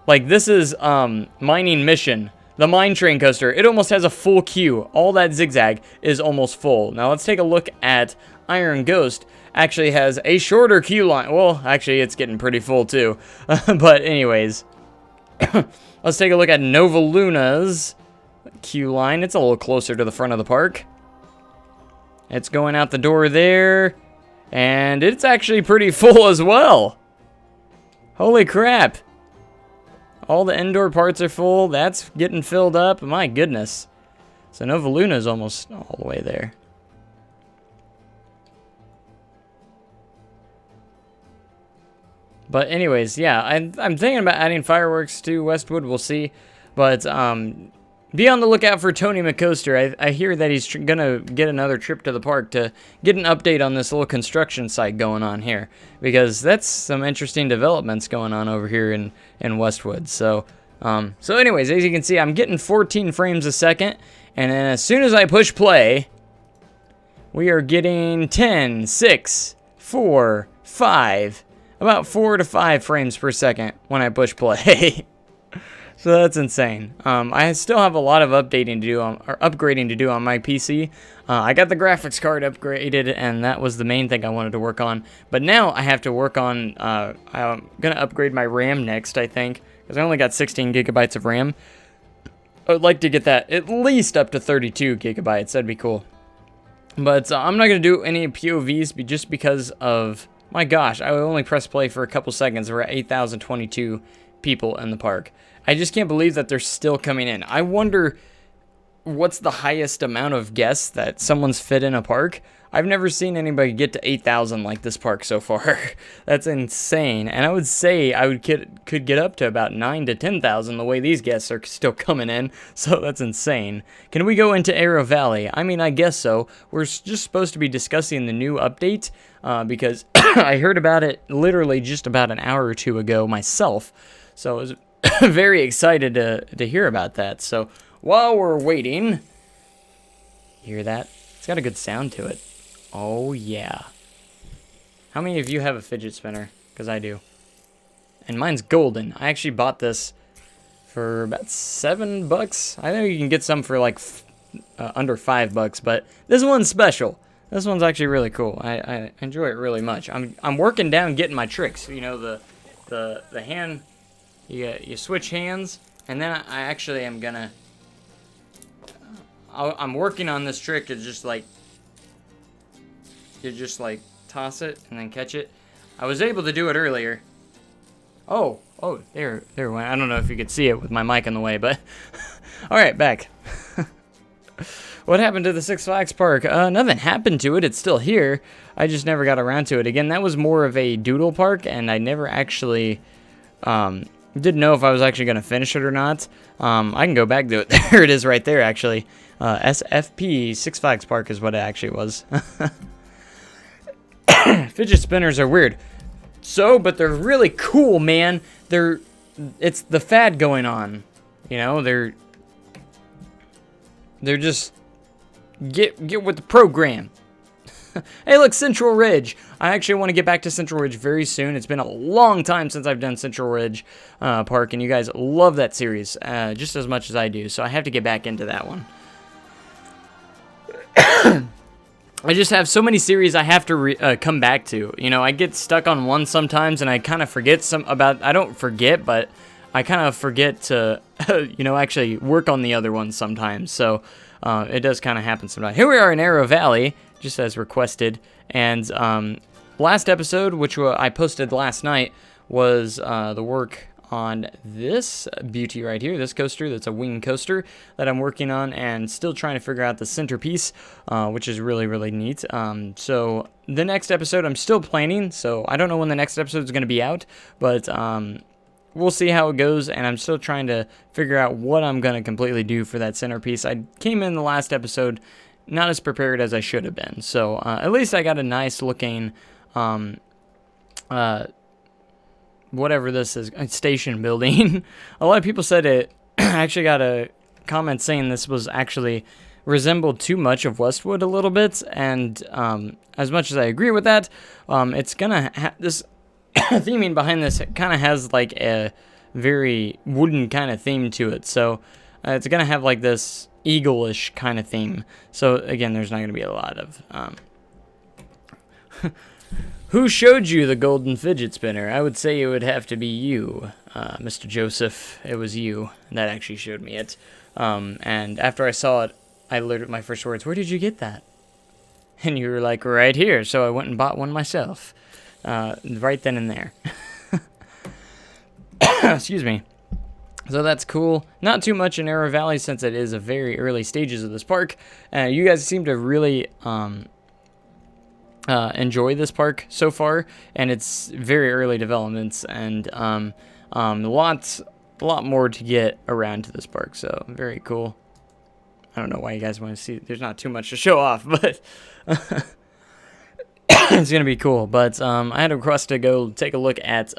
A: Like, this is Mining Mission, the Mine Train Coaster. It almost has a full queue. All that zigzag is almost full. Now, let's take a look at Iron Ghost. Actually has a shorter queue line. Well, actually, it's getting pretty full, too. But anyways, let's take a look at Nova Luna's queue line. It's a little closer to the front of the park. It's going out the door there. And it's actually pretty full as well. Holy crap. All the indoor parts are full. That's getting filled up. My goodness. So Nova Luna is almost all the way there. But anyways, yeah, I'm thinking about adding fireworks to Westwood. We'll see. But be on the lookout for Tony McCoaster. I hear that he's going to get another trip to the park to get an update on this little construction site going on here. Because that's some interesting developments going on over here in Westwood. So anyways, as you can see, I'm getting 14 frames a second. And then as soon as I push play, we are getting 10, 6, 4, 5, about 4 to 5 frames per second when I push play. So that's insane. I still have a lot of upgrading to do on my PC. I got the graphics card upgraded, and that was the main thing I wanted to work on. But now I have to work on, I'm going to upgrade my RAM next, I think, because I only got 16 gigabytes of RAM. I would like to get that at least up to 32 gigabytes. That'd be cool. But I'm not going to do any POVs just because of, my gosh, I only pressed play for a couple seconds. We're at 8,022 people in the park. I just can't believe that they're still coming in. I wonder what's the highest amount of guests that someone's fit in a park. I've never seen anybody get to 8,000 like this park so far. That's insane. And I would say I could get up to about 9 to 10,000 the way these guests are still coming in. So that's insane. Can we go into Arrow Valley? I mean, I guess so. We're just supposed to be discussing the new update because I heard about it literally just about an hour or two ago myself. So I was very excited to hear about that. So while we're waiting, hear that? It's got a good sound to it. Oh yeah. How many of you have a fidget spinner? Because I do. And mine's golden. I actually bought this for about $7. I know you can get some for like under $5, but this one's special. This one's actually really cool. I enjoy it really much. I'm working down getting my tricks. You know, the hand. You switch hands, and then I actually am gonna. I'm working on this trick to just like. You just like toss it and then catch it. I was able to do it earlier. Oh, there it went. I don't know if you could see it with my mic in the way, but all right, back. What happened to the Six Flags Park? Nothing happened to it. It's still here. I just never got around to it. Again, that was more of a doodle park, and I never actually. Didn't know if I was actually going to finish it or not. I can go back to it. There it is right there, actually. SFP, Six Flags Park is what it actually was. Fidget spinners are weird. But they're really cool, man. It's the fad going on. You know, they're just, get with the program. Hey, look, Central Ridge. I actually want to get back to Central Ridge very soon. It's been a long time since I've done Central Ridge Park, and you guys love that series just as much as I do, so I have to get back into that one. I just have so many series I have to come back to. You know, I get stuck on one sometimes, and I kind of forget I don't forget, but I kind of forget to, you know, actually work on the other ones sometimes, so it does kind of happen sometimes. Here we are in Arrow Valley, just as requested, and last episode, which I posted last night, was the work on this beauty right here, this coaster that's a wing coaster that I'm working on and still trying to figure out the centerpiece, which is really, really neat. So the next episode I'm still planning, so I don't know when the next episode is going to be out, but we'll see how it goes, and I'm still trying to figure out what I'm going to completely do for that centerpiece. I came in the last episode not as prepared as I should have been, so at least I got a nice looking, whatever this is, station building. A lot of people said it, I actually got a comment saying this was actually resembled too much of Westwood a little bit, and as much as I agree with that, it's gonna this theming behind this kind of has like a very wooden kind of theme to it, so it's gonna have like this eagle-ish kind of theme. So again, there's not gonna be a lot of who showed you the golden fidget spinner? I would say it would have to be you, Mr. Joseph. It was you that actually showed me it, and after I saw it, I literally, my first words, where did you get that? And you were like, right here. So I went and bought one myself, right then and there. Excuse me. So that's cool. Not too much in Arrow Valley since it is a very early stages of this park. You guys seem to really enjoy this park so far, and it's very early developments, and a lot more to get around to this park. So very cool. I don't know why you guys want to see. There's not too much to show off, but it's gonna be cool. But I had a request to go take a look at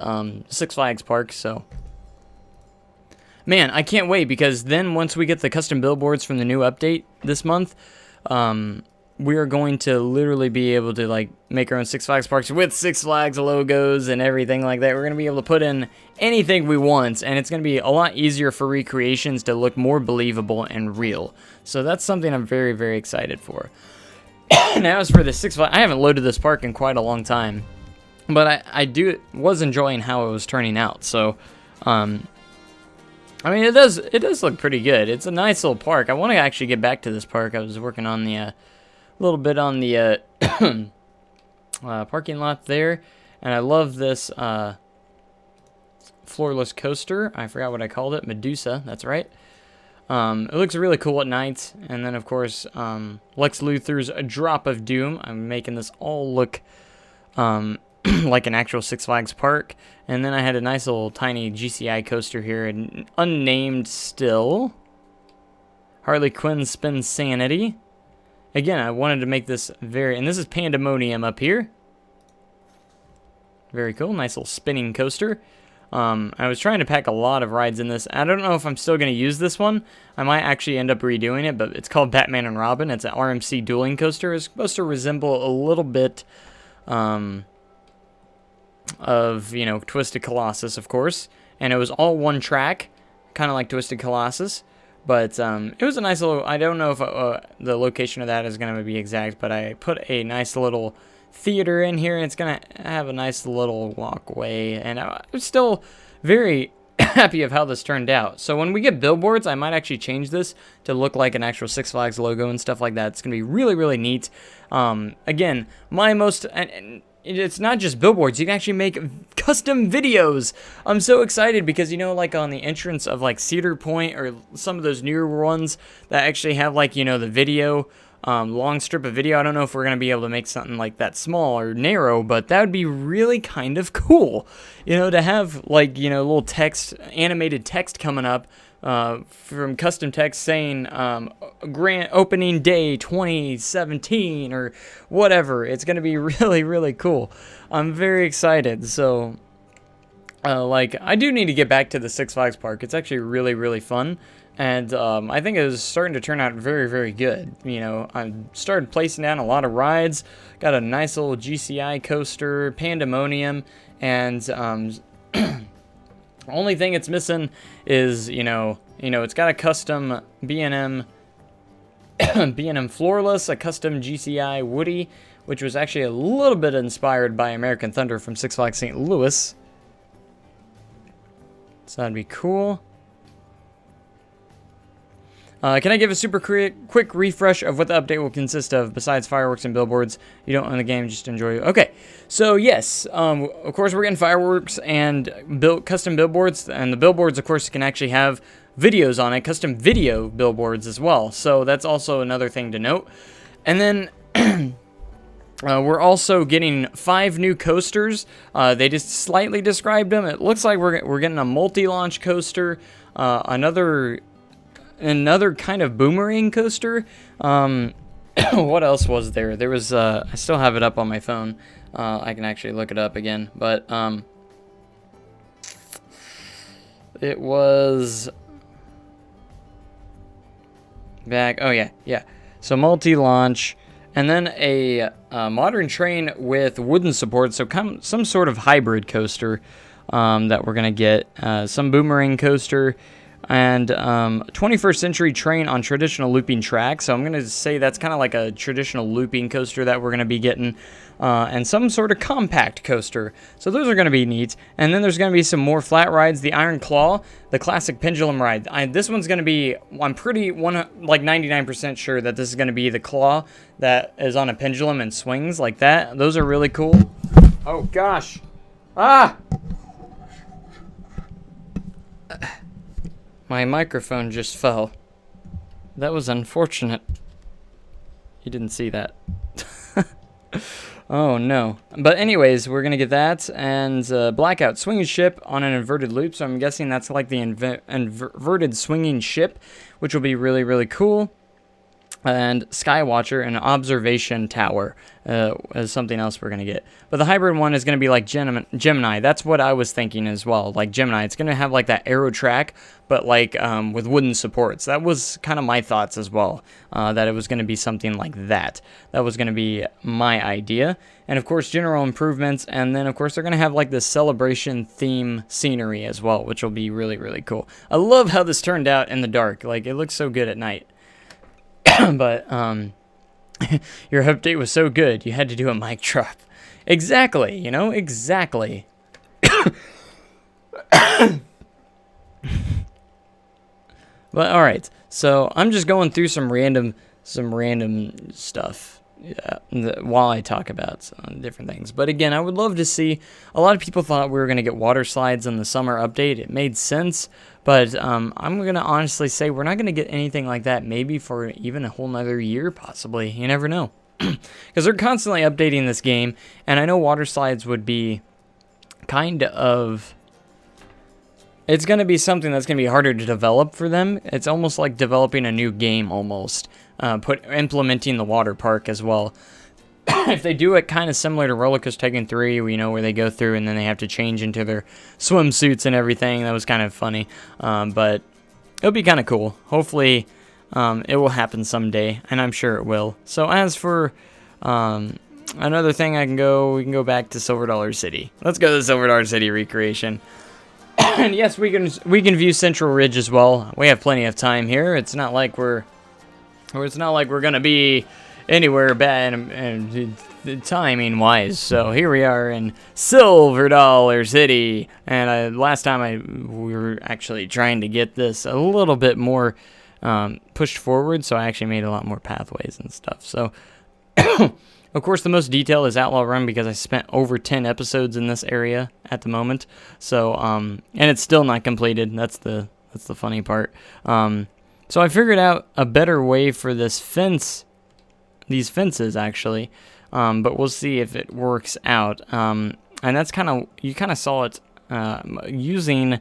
A: Six Flags Park. So, man, I can't wait, because then once we get the custom billboards from the new update this month, we are going to literally be able to like make our own Six Flags parks with Six Flags logos and everything like that. We're going to be able to put in anything we want, and it's going to be a lot easier for recreations to look more believable and real. So that's something I'm very, very excited for. Now as for the Six Flags, I haven't loaded this park in quite a long time, but I was enjoying how it was turning out. So, I mean, it does look pretty good. It's a nice little park. I want to actually get back to this park. I was working on the little bit on the parking lot there, and I love this floorless coaster. I forgot what I called it. Medusa, that's right. It looks really cool at night. And then of course Lex Luthor's A Drop of Doom. I'm making this all look like an actual Six Flags park. And then I had a nice little tiny GCI coaster here, and unnamed still, Harley Quinn Spin Sanity. Again, I wanted to make this and this is Pandemonium up here. Very cool, nice little spinning coaster. I was trying to pack a lot of rides in this. I don't know if I'm still going to use this one. I might actually end up redoing it, but it's called Batman and Robin. It's an RMC dueling coaster. It's supposed to resemble a little bit of, you know, Twisted Colossus, of course. And it was all one track, kind of like Twisted Colossus. But it was a nice little, I don't know if the location of that is going to be exact, but I put a nice little theater in here, and it's going to have a nice little walkway, and I was still very happy of how this turned out. So when we get billboards, I might actually change this to look like an actual Six Flags logo and stuff like that. It's going to be really, really neat. Again, my most... it's not just billboards, you can actually make custom videos. I'm so excited because, you know, like on the entrance of like Cedar Point or some of those newer ones that actually have like, you know, the video, long strip of video. I don't know if we're going to be able to make something like that small or narrow, but that would be really kind of cool, you know, to have like, you know, little text, animated text coming up from custom text saying grand opening day 2017 or whatever. It's going to be really, really cool. I'm very excited. So like, I do need to get back to the Six Flags park. It's actually really, really fun. And I think it was starting to turn out very, very good. You know, I started placing down a lot of rides. Got a nice little GCI coaster, Pandemonium, and only thing it's missing is, you know, it's got a custom B&M floorless, a custom GCI Woody, which was actually a little bit inspired by American Thunder from Six Flags St. Louis. So that'd be cool. Can I give a super quick refresh of what the update will consist of besides fireworks and billboards? You don't own the game, just enjoy it. Okay, so yes, of course we're getting fireworks and custom billboards, and the billboards, of course, can actually have videos on it, custom video billboards as well. So that's also another thing to note. And then We're also getting 5 new coasters. They just slightly described them. It looks like we're getting a multi-launch coaster, another kind of boomerang coaster. What else was there? There was I still have it up on my phone. I can actually look it up again, but it was back. Oh yeah. So multi-launch. And then a modern train with wooden support, so some sort of hybrid coaster that we're going to get. Some boomerang coaster, and 21st century train on traditional looping track. So I'm going to say that's kind of like a traditional looping coaster that we're going to be getting. And some sort of compact coaster. So those are going to be neat. And then there's going to be some more flat rides. The Iron Claw, the classic pendulum ride. This one's going to be, I'm pretty like 99% sure that this is going to be the claw that is on a pendulum and swings like that. Those are really cool. Oh gosh. Ah! My microphone just fell. That was unfortunate. You didn't see that. Oh no. But anyways, we're gonna get that, and Blackout swinging ship on an inverted loop, so I'm guessing that's like the inverted swinging ship, which will be really, really cool. And Skywatcher and Observation Tower is something else we're going to get. But the hybrid one is going to be like Gemini. That's what I was thinking as well. Like Gemini. It's going to have like that aero track, but like with wooden supports. That was kind of my thoughts as well. That it was going to be something like that. That was going to be my idea. And of course, general improvements. And then of course, they're going to have like this celebration theme scenery as well, which will be really, really cool. I love how this turned out in the dark. Like it looks so good at night. But your update was so good, you had to do a mic drop. Exactly, you know, exactly. But all right, so I'm just going through some random stuff while I talk about different things. But again, I would love to see. A lot of people thought we were going to get water slides in the summer update. It made sense. But I'm going to honestly say we're not going to get anything like that maybe for even a whole nother year, possibly. You never know. Because they're constantly updating this game. And I know water slides would be kind of... It's going to be something that's going to be harder to develop for them. It's almost like developing a new game almost. Implementing the water park as well. If they do it kind of similar to Roller Coaster Tycoon 3, you know, where they go through and then they have to change into their swimsuits and everything, that was kind of funny. But it'll be kind of cool. Hopefully, it will happen someday, and I'm sure it will. So as for another thing, we can go back to Silver Dollar City. Let's go to the Silver Dollar City recreation. And yes, we can view Central Ridge as well. We have plenty of time here. It's not like we're gonna be anywhere bad and timing wise. So here we are in Silver Dollar City, and last time we were actually trying to get this a little bit more pushed forward, so I actually made a lot more pathways and stuff. So of course the most detail is Outlaw Run, because I spent over 10 episodes in this area at the moment. So and it's still not completed. That's the funny part. So I figured out a better way for these fences actually, but we'll see if it works out. And that's you kind of saw it using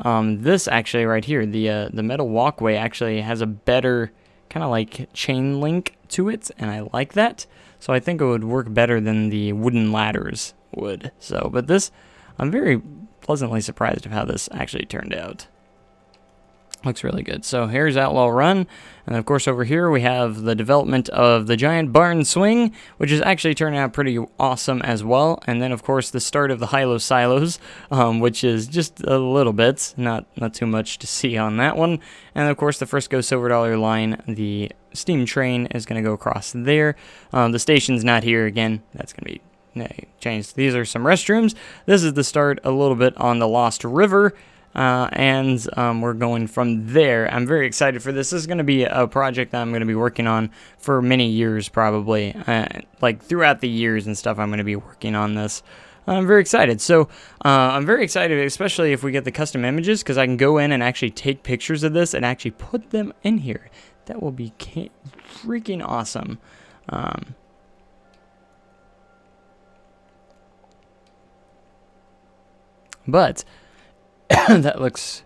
A: this actually right here. The metal walkway actually has a better kind of like chain link to it, and I like that. So I think it would work better than the wooden ladders would. So, but this, I'm very pleasantly surprised of how this actually turned out. Looks really good. So here's Outlaw Run, and of course over here we have the development of the giant barn swing, which is actually turning out pretty awesome as well. And then of course the start of the high-low silos, which is just a little bit, not too much to see on that one. And of course the first Go Silver Dollar line, the steam train is going to go across there. The station's not here again. That's going to be changed. These are some restrooms. This is the start a little bit on the Lost River. And we're going from there. I'm very excited for this. This is going to be a project that I'm going to be working on for many years, probably. Like throughout the years and stuff, I'm going to be working on this. I'm very excited. So I'm very excited, especially if we get the custom images, because I can go in and actually take pictures of this and actually put them in here. That will be freaking awesome. But that's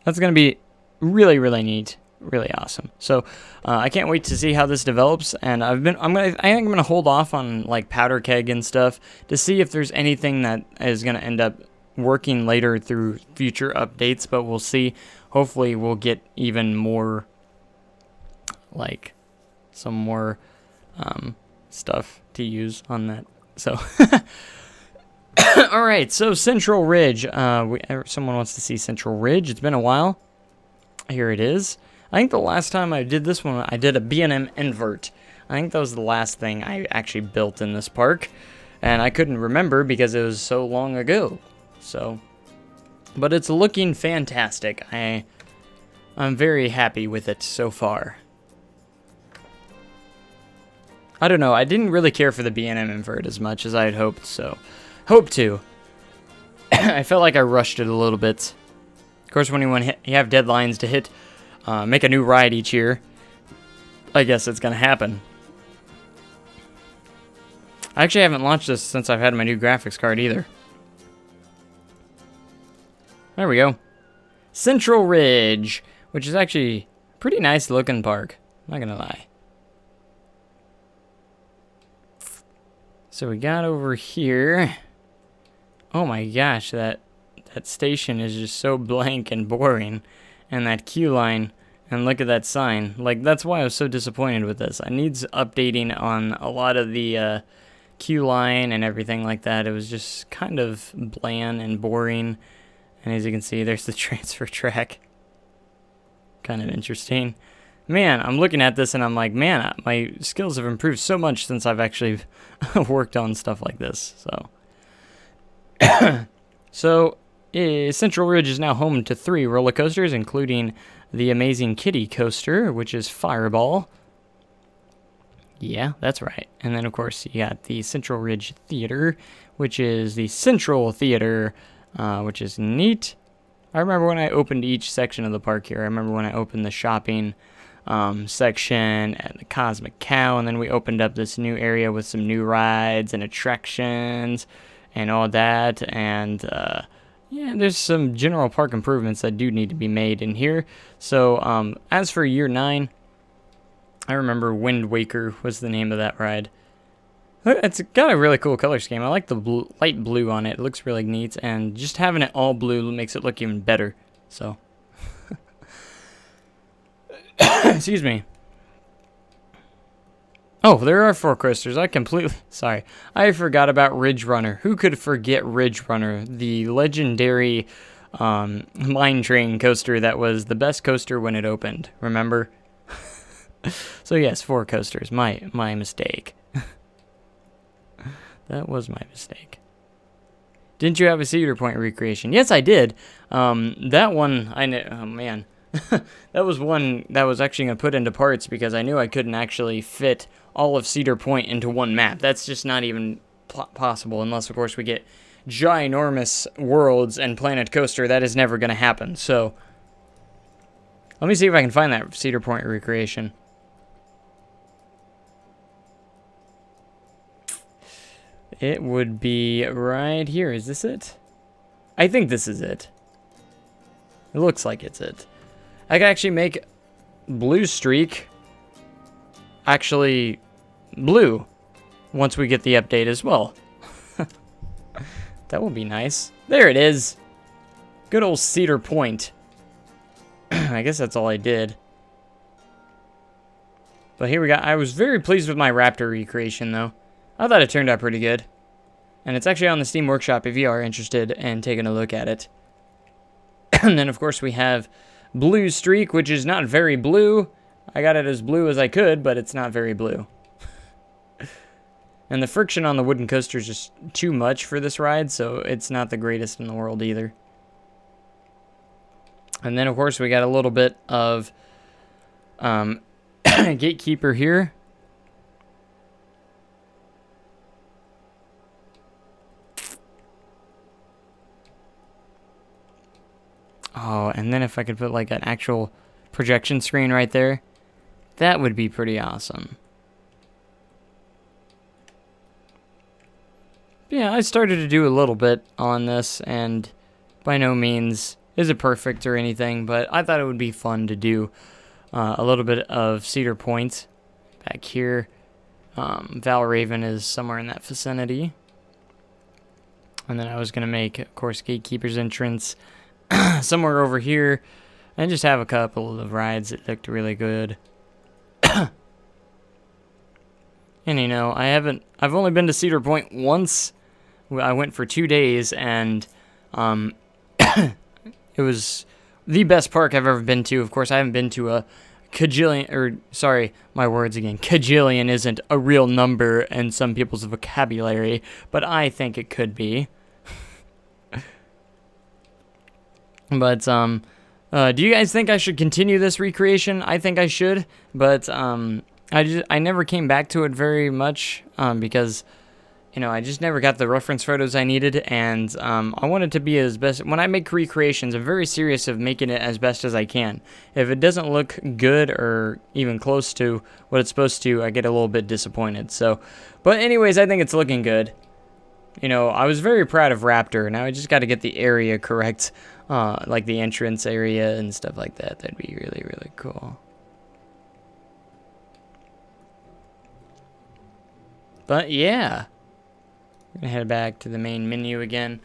A: going to be really, really neat, really awesome. So I can't wait to see how this develops. And I think I'm gonna hold off on like powder keg and stuff to see if there's anything that is gonna end up working later through future updates. But we'll see. Hopefully, we'll get even more, like, some more stuff to use on that. So. All right, so Central Ridge. Someone wants to see Central Ridge. It's been a while. Here it is. I think the last time I did this one, I did a B&M invert. I think that was the last thing I actually built in this park. And I couldn't remember because it was so long ago. So, but it's looking fantastic. I'm very happy with it so far. I don't know. I didn't really care for the B&M invert as much as I had hoped, so... Hope to. I felt like I rushed it a little bit. Of course, when you have deadlines to hit, make a new ride each year, I guess it's going to happen. I actually haven't launched this since I've had my new graphics card either. There we go. Central Ridge, which is actually a pretty nice looking park. I'm not going to lie. So we got over here. Oh my gosh, that station is just so blank and boring. And that queue line, and look at that sign. Like, that's why I was so disappointed with this. I needs updating on a lot of the queue line and everything like that. It was just kind of bland and boring. And as you can see, there's the transfer track. Kind of interesting. Man, I'm looking at this and I'm like, man, my skills have improved so much since I've actually worked on stuff like this. So, Central Ridge is now home to 3 roller coasters, including the Amazing Kitty Coaster, which is Fireball. Yeah, that's right. And then, of course, you got the Central Ridge Theater, which is the Central Theater, which is neat. I remember when I opened each section of the park here. I remember when I opened the shopping section at the Cosmic Cow, and then we opened up this new area with some new rides and attractions and all that. And yeah, there's some general park improvements that do need to be made in here. So as for year 9, I remember Wind Waker was the name of that ride. It's got a really cool color scheme. I like the light blue on it. It looks really neat, and just having it all blue makes it look even better. So, excuse me. Oh, there are 4 coasters. Sorry. I forgot about Ridge Runner. Who could forget Ridge Runner? The legendary mine train coaster that was the best coaster when it opened. Remember? So yes, 4 coasters. My mistake. That was my mistake. Didn't you have a Cedar Point recreation? Yes, I did. That one, oh man. That was one that was actually going to put into parts because I knew I couldn't actually fit all of Cedar Point into one map. That's just not even possible unless, of course, we get ginormous worlds and Planet Coaster. That is never going to happen. So, let me see if I can find that Cedar Point recreation. It would be right here. Is this it? I think this is it. It looks like it's it. I can actually make Blue Streak actually blue once we get the update as well. That will be nice. There it is. Good old Cedar Point. I guess that's all I did. But here we go. I was very pleased with my Raptor recreation, though. I thought it turned out pretty good. And it's actually on the Steam Workshop if you are interested in taking a look at it. And then, of course, we have Blue Streak, which is not very blue. I got it as blue as I could, but it's not very blue. And the friction on the wooden coaster is just too much for this ride, so it's not the greatest in the world either. And then, of course, we got a little bit of Gatekeeper here. Oh, and then if I could put like an actual projection screen right there, that would be pretty awesome. Yeah, I started to do a little bit on this, and by no means is it perfect or anything, but I thought it would be fun to do a little bit of Cedar Point back here. Valraven is somewhere in that vicinity. And then I was going to make, of course, Gatekeeper's Entrance somewhere over here. And just have a couple of rides that looked really good. And, you know, I've only been to Cedar Point once. I went for 2 days, and it was the best park I've ever been to. Of course, I haven't been to a kajillion isn't a real number in some people's vocabulary, but I think it could be. But, do you guys think I should continue this recreation? I think I should, but, I never came back to it very much, because, you know, I just never got the reference photos I needed, and, I wanted to be as best. When I make recreations, I'm very serious of making it as best as I can. If it doesn't look good or even close to what it's supposed to, I get a little bit disappointed, so. But anyways, I think it's looking good. You know, I was very proud of Raptor. Now I just got to get the area correct, like the entrance area and stuff like that. That'd be really, really cool. But yeah, I'm gonna head back to the main menu again.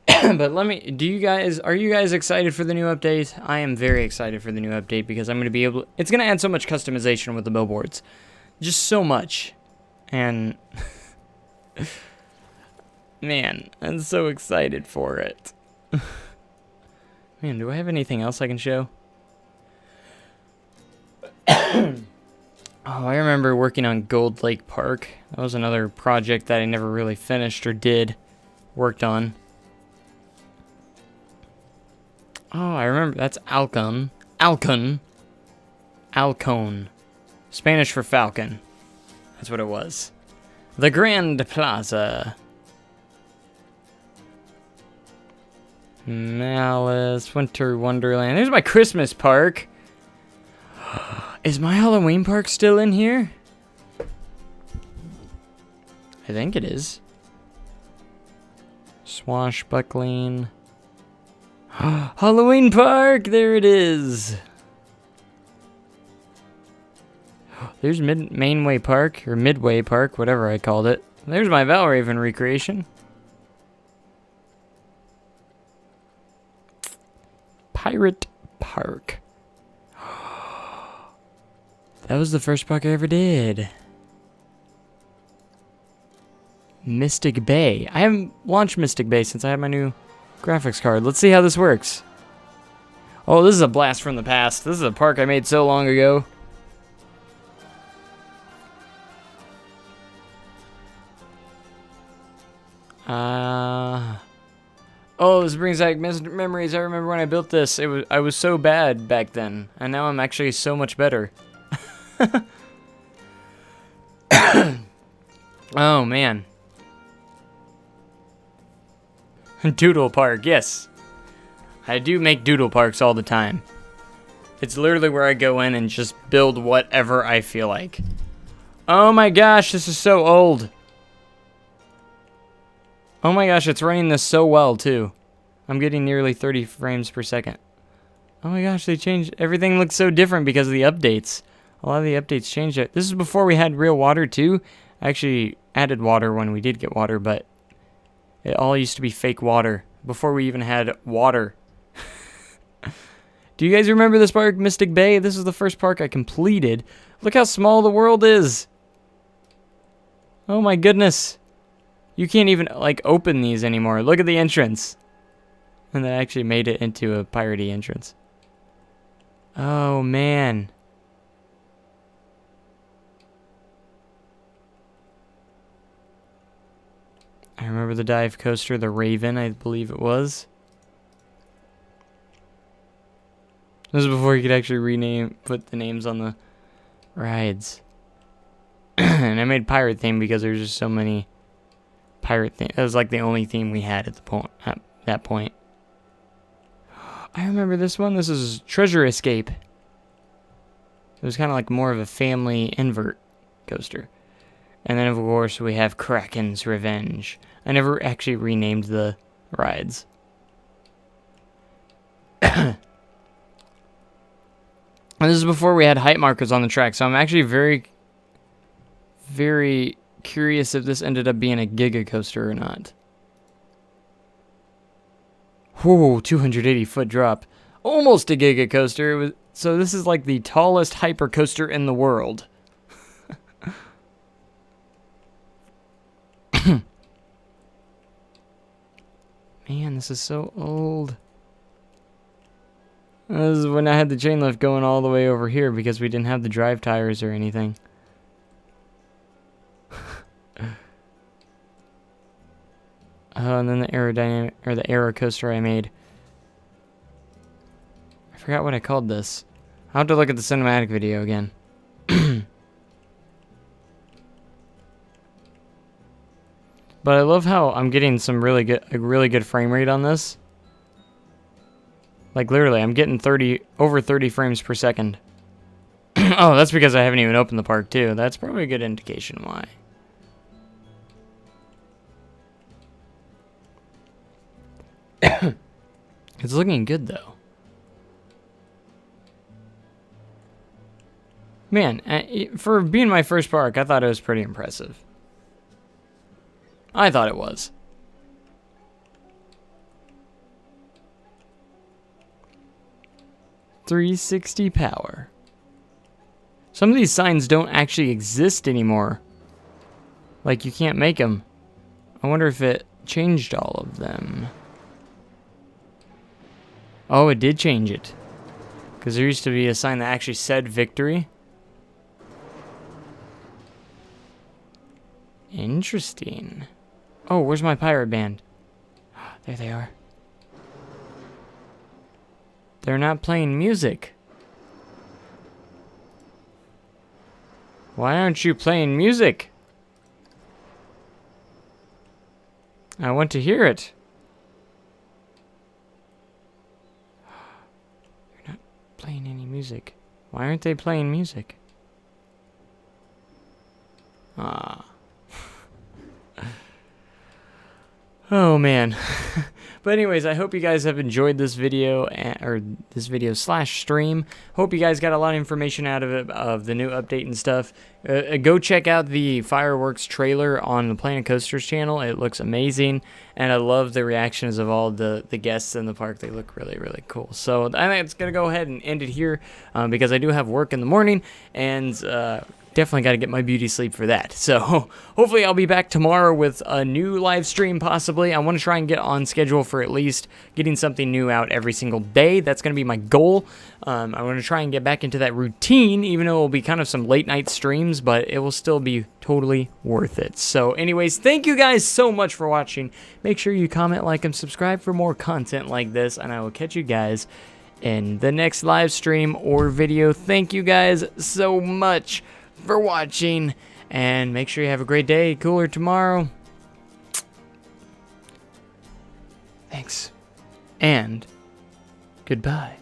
A: But are you guys excited for the new update? I am very excited for the new update because I'm gonna be able. It's gonna add so much customization with the billboards, just so much, and. Man, I'm so excited for it. Man, do I have anything else I can show? Oh, I remember working on Gold Lake Park. That was another project that I never really finished or worked on. Oh, I remember. That's Alcon. Spanish for falcon. That's what it was. The Grand Plaza. Malice, Winter Wonderland. There's my Christmas park. Is my Halloween park still in here? I think it is. Swashbuckling. Halloween park! There it is. There's Mainway Park, or Midway Park, whatever I called it. There's my Valraven recreation. Pirate Park. That was the first park I ever did. Mystic Bay. I haven't launched Mystic Bay since I had my new graphics card. Let's see how this works. Oh, this is a blast from the past. This is a park I made so long ago. Oh, this brings back memories. I remember when I built this. I was so bad back then, and now I'm actually so much better. Oh man. Doodle Park, yes. I do make doodle parks all the time. It's literally where I go in and just build whatever I feel like. Oh my gosh, this is so old. Oh my gosh, it's running this so well, too. I'm getting nearly 30 frames per second. Oh my gosh, they changed. Everything looks so different because of the updates. A lot of the updates changed it. This is before we had real water, too. I actually added water when we did get water, but it all used to be fake water before we even had water. Do you guys remember this park, Mystic Bay? This is the first park I completed. Look how small the world is. Oh my goodness. You can't even, like, open these anymore. Look at the entrance. And that actually made it into a piratey entrance. Oh, man. I remember the dive coaster, the Raven, I believe it was. This was before you could actually put the names on the rides. And I made pirate theme because there's just so many pirate theme. That was like the only theme we had at that point. I remember this one. This is Treasure Escape. It was kind of like more of a family invert coaster. And then of course we have Kraken's Revenge. I never actually renamed the rides. And this is before we had height markers on the track, so I'm actually very, very curious if this ended up being a Giga coaster or not. Whoa, 280-foot drop. Almost a Giga coaster. So this is like the tallest hyper coaster in the world. Man, this is so old. This is when I had the chain lift going all the way over here because we didn't have the drive tires or anything. And then the aerodynamic, or the aero coaster I made. I forgot what I called this. I'll have to look at the cinematic video again. But I love how I'm getting some really good frame rate on this. Like literally, I'm getting over 30 frames per second. Oh, that's because I haven't even opened the park too. That's probably a good indication why. It's looking good though. Man, for being my first park, I thought it was pretty impressive. I thought it was. .360 power. Some of these signs don't actually exist anymore. Like, you can't make them. I wonder if it changed all of them. Oh, it did change it. Because there used to be a sign that actually said victory. Interesting. Oh, where's my pirate band? There they are. They're not playing music. Why aren't you playing music? I want to hear it. They're not playing any music. Why aren't they playing music? Ah. Oh man. But anyways, I hope you guys have enjoyed this video, or this video / stream. Hope you guys got a lot of information out of it, of the new update and stuff. Go check out the fireworks trailer on the Planet Coasters channel. It looks amazing, and I love the reactions of all the guests in the park. They look really, really cool. So I think it's going to go ahead and end it here, because I do have work in the morning, and definitely got to get my beauty sleep for that. So hopefully I'll be back tomorrow with a new live stream possibly. I want to try and get on schedule for at least getting something new out every single day. That's going to be my goal. I want to try and get back into that routine, even though it will be kind of some late night streams, but it will still be totally worth it. So anyways, thank you guys so much for watching. Make sure you comment, like, and subscribe for more content like this, and I will catch you guys in the next live stream or video. Thank you guys so much for watching, and make sure you have a great day. Cooler tomorrow. Thanks, and goodbye.